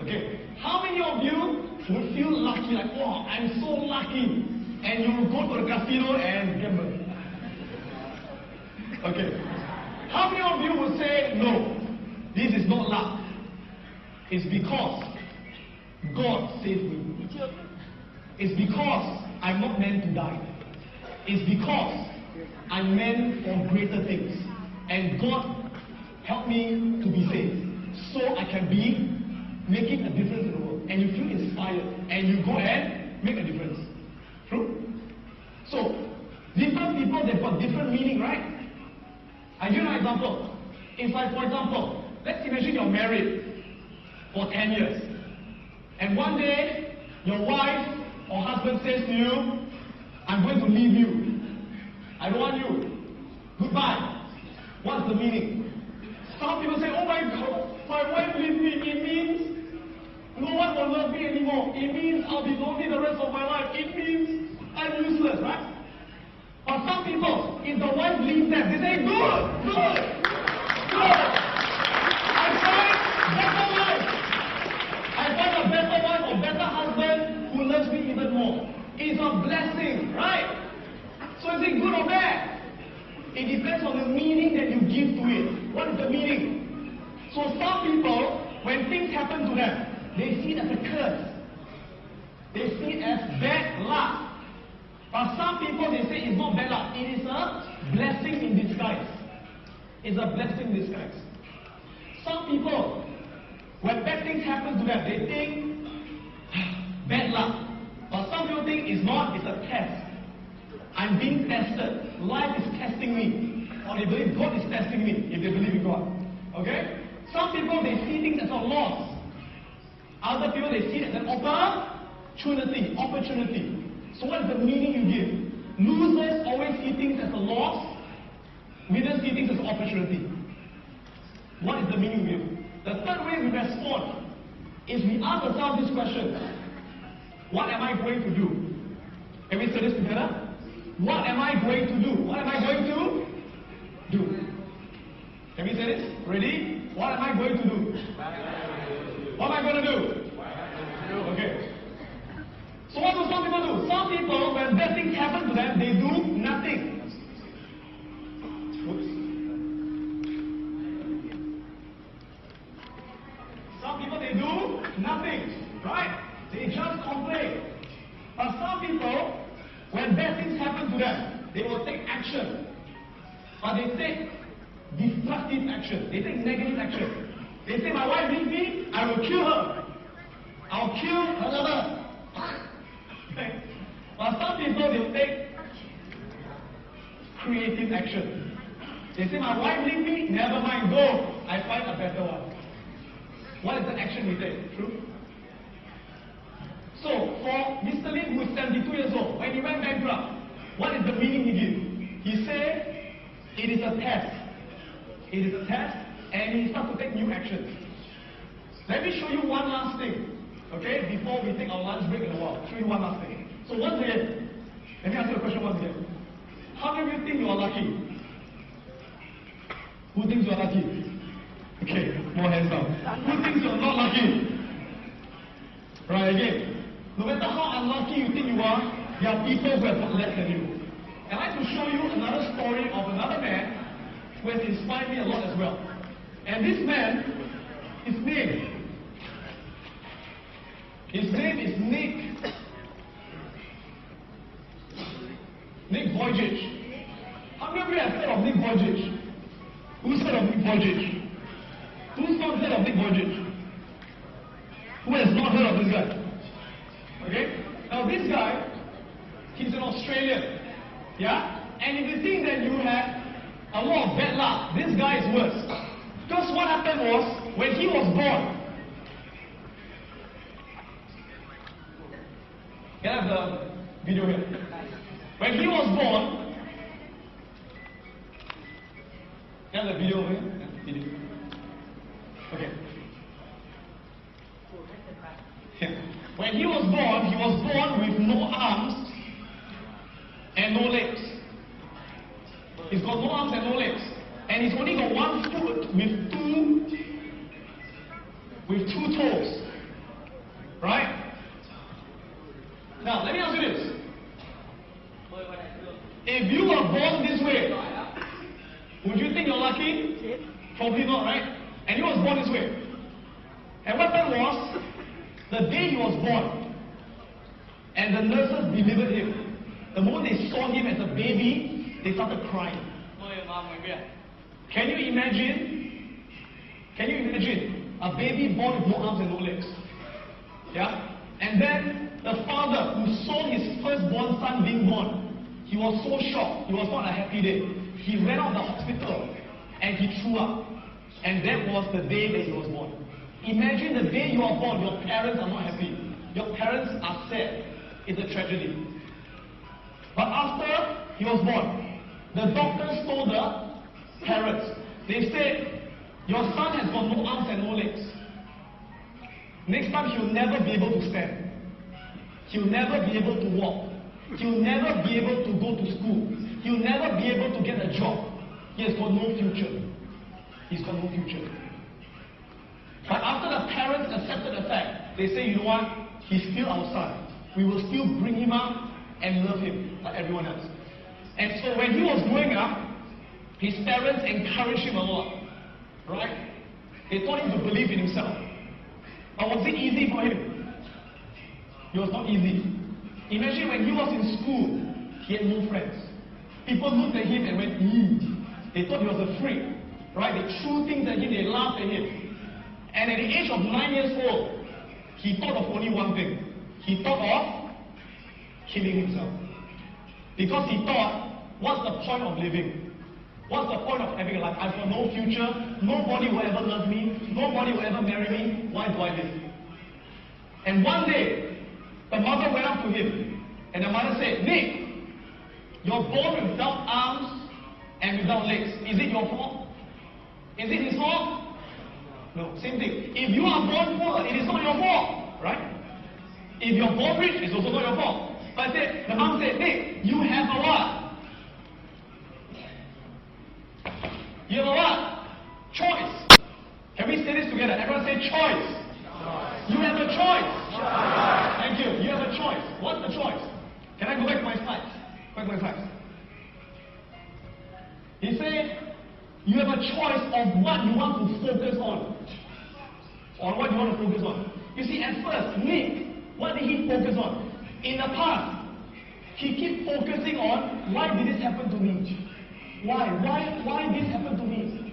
Okay. How many of you would feel lucky, like, oh, I'm so lucky, and you will go to the casino and gamble? Okay. How many of you would say, no, this is not luck? It's because God saved me. It's because I'm not meant to die. It's because I'm meant for greater things. And God helped me to be saved. So I can be making a difference in the world. And you feel inspired. And you go and make a difference. True? So, different people, they've got different meaning, right? I give you an example. If like, for example, let's imagine you're married for 10 years. And one day, your wife or husband says to you, I'm going to leave you. I don't want you. Goodbye. What's the meaning? Some people say, oh my God, my wife leaves me. It means no one will love me anymore. It means I'll be lonely the rest of my life. It means I'm useless, right? But some people, if the wife leaves them, they say, good. I find better life. I find a better wife or better husband who loves me even more. It's a blessing, right? So is it good or bad? It depends on the meaning that you give to it. What is the meaning? So some people, when things happen to them, they see it as a curse. They see it as bad luck. But some people, they say it's not bad luck. It is a blessing in disguise. It's a blessing in disguise. Some people, when bad things happen to them, they think bad luck. But some people think it's not, it's a test. I'm being tested. Life is testing me. Or they believe God is testing me, if they believe in God. Okay? Some people, they see things as a loss. Other people, they see it as an opportunity. So what is the meaning you give? Losers always see things as a loss. Winners see things as an opportunity. What is the meaning you give? The third way we respond is we ask ourselves this question. What am I going to do? Can we say this together? What am I going to do? What am I going to do? Can we say this? Ready? What am I going to do? What am I going to do? Okay. So what do some people do? Some people, when bad things happen to them, they do nothing. Oops. Some people, they do nothing. Right? They just complain. But some people, when bad things happen to them, they will take action. But they take destructive action. They take negative action. They say, my wife leaves me, I will kill her. I'll kill her lover. Okay. But some people, they will take creative action. They say, my wife leaves me, never mind, go. I find a better one. What is the action we take? True? So, for Mr. Lim, who is 72 years old, when he went bankrupt, what is the meaning he gave? He said, it is a test. It is a test, and he starts to take new actions. Let me show you one last thing, okay, before we take our lunch break in a while. Show you one last thing. So once again, let me ask you a question once again. How many of you think you are lucky? Who thinks you are lucky? Okay, more hands down. Who thinks you are not lucky? Right, again. No matter how unlucky you think you are, there are people who have got less than you. I'd like to show you another story of another man who has inspired me a lot as well. And this man, his name is Nick Vujicic. How many of you have heard of Nick Vujicic? Who's heard of Nick Vujicic? Who's not heard of Nick Vujicic? Who has not heard of this guy? Okay? Now this guy, he's an Australian. Yeah? And if you think that you have a lot of bad luck, this guy is worse. Because what happened was, when he was born, can I have the video here? When he was born, can I have the video here? Video. Okay. Yeah. When he was born with no arms and no legs. He's got no arms and no legs. And he's only got one foot with two toes. Right? Now, let me ask you this. If you were born this way, would you think you're lucky? Probably not, right? And he was born this way. And what happened was, the day he was born, and the nurses delivered him, the moment they saw him as a baby, they started crying. Can you imagine? Can you imagine a baby born with no arms and no legs? Yeah? And then the father who saw his firstborn son being born, he was so shocked. It was not a happy day. He ran out of the hospital and he threw up. And that was the day that he was born. Imagine the day you are born, your parents are not happy. Your parents are sad. It's a tragedy. But after he was born, the doctors told the parents, they said, your son has got no arms and no legs. Next time he'll never be able to stand. He'll never be able to walk. He'll never be able to go to school. He'll never be able to get a job. He has got no future. He's got no future. But after the parents accepted the fact, they say, you know what? He's still our son. We will still bring him up and love him like everyone else. And so when he was growing up, his parents encouraged him a lot. Right? They taught him to believe in himself. But was it easy for him? It was not easy. Imagine when he was in school, he had no friends. People looked at him and went, They thought he was a freak. Right? They threw things at him, they laughed at him. And at the age of 9 years old, he thought of only one thing. He thought of killing himself. Because he thought, what's the point of living? What's the point of having a life? I've got no future. Nobody will ever love me. Nobody will ever marry me. Why do I live? And one day, the mother went up to him. And the mother said, Nick, you're born without arms and without legs. Is it your fault? Is it his fault? No, same thing. If you are born poor, it is not your fault. Right? If you're born rich, it's also not your fault. But the mom said, Nick, you have a what? You have a what? Choice. Can we say this together? Everyone say choice. You have a choice. Thank you. You have a choice. What's the choice? Can I go back to my slides? Back to my slides. He said, you have a choice of what you want to focus on. Or what you want to focus on. You see, at first, Nick, what did he focus on? In the past, he kept focusing on, why did this happen to me? Why this happened to me?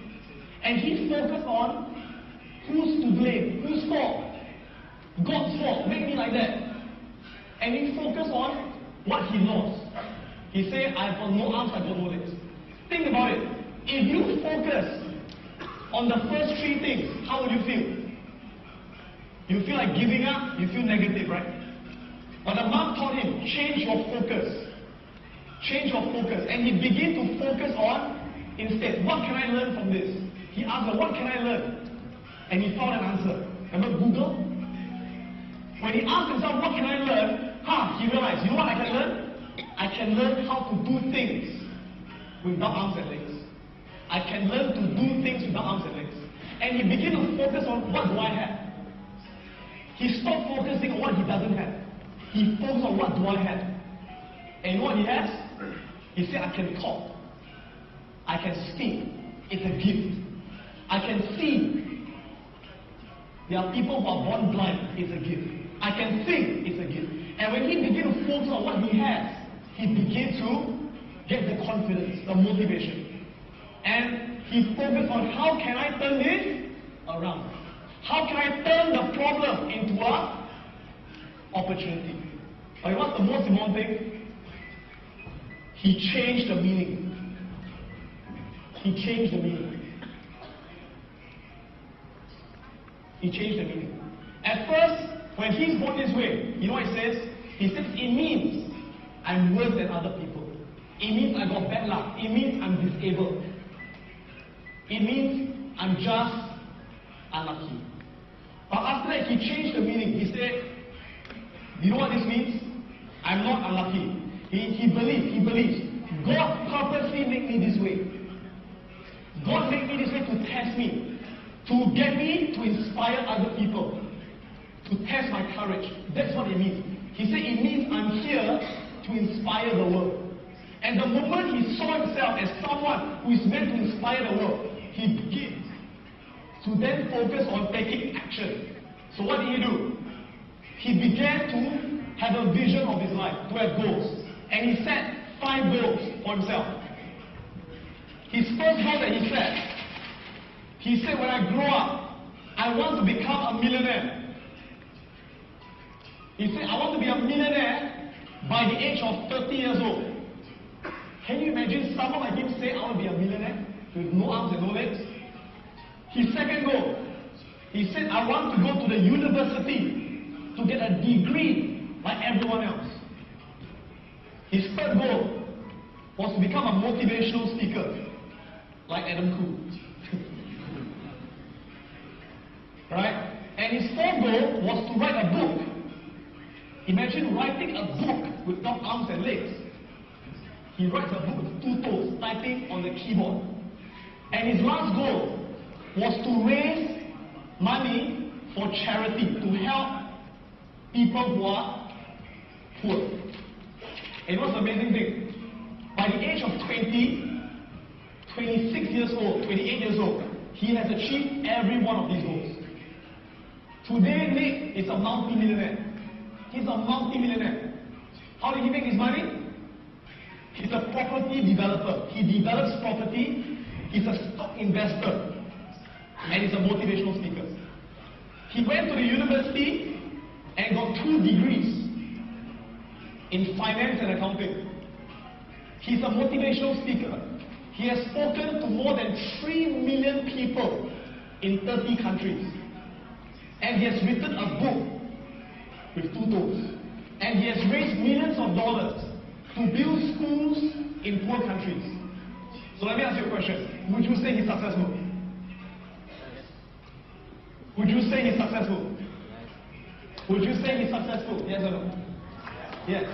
And he focused on, who's to blame? Whose fault? God's fault. Make me like that. And he focused on what he lost. He said, I've got no arms, I've got no legs. Think about it. If you focus on the first three things, how would you feel? You feel like giving up, you feel negative, right? But the mom taught him, change your focus. Change your focus. And he began to focus on, instead, what can I learn from this? He asked her, what can I learn? And he found an answer. Remember Google? When he asked himself, what can I learn? He realized, you know what I can learn? I can learn how to do things without arms and legs. I can learn to do things without arms and legs. And he began to focus on, what do I have? He stopped focusing on what he doesn't have. He focused on, what do I have? And you know what he has? He said, I can talk. I can speak. It's a gift. I can see. There are people who are born blind. It's a gift. I can sing. It's a gift. And when he began to focus on what he has, he began to get the confidence, the motivation. And he focused on, how can I turn this around? How can I turn the problem into an opportunity? But what's the most important thing? He changed the meaning. He changed the meaning. He changed the meaning. At first, when he's born this way, you know what he says? He says, it means I'm worse than other people. It means I got bad luck. It means I'm disabled. It means I'm just unlucky. But after that, he changed the meaning. He said, you know what this means? I'm not unlucky. He believes. God purposely made me this way. God made me this way to test me, to get me to inspire other people, to test my courage. That's what it means. He said it means I'm here to inspire the world. And the moment he saw himself as someone who is meant to inspire the world, he begins to then focus on taking action. So what did he do? He began to have a vision of his life, to have goals. And he set 5 goals for himself. His first goal that he said, when I grow up, I want to become a millionaire. He said, I want to be a millionaire by the age of 30 years old. Can you imagine someone like him say, I want to be a millionaire with no arms and no legs? His second goal, he said, I want to go to the university to get a degree like everyone else. His third goal was to become a motivational speaker like Adam Khoo. Right? And his fourth goal was to write a book. Imagine writing a book without arms and legs. He writes a book with 2 toes, typing on the keyboard. And his last goal was to raise money for charity, to help people who are poor. And it was an amazing thing. By the age of 20, 26 years old, 28 years old, he has achieved every one of these goals. Today, Nick is a multi-millionaire. He's a multi-millionaire. How did he make his money? He's a property developer. He develops property. He's a stock investor. And he's a motivational speaker. He went to the university and got 2 degrees in finance and accounting. He's a motivational speaker. He has spoken to more than 3 million people in 30 countries. And he has written a book with 2 toes. And he has raised millions of dollars to build schools in poor countries. So let me ask you a question. Would you say he's successful? Would you say he's successful? Would you say he's successful? Yes or no? Yes.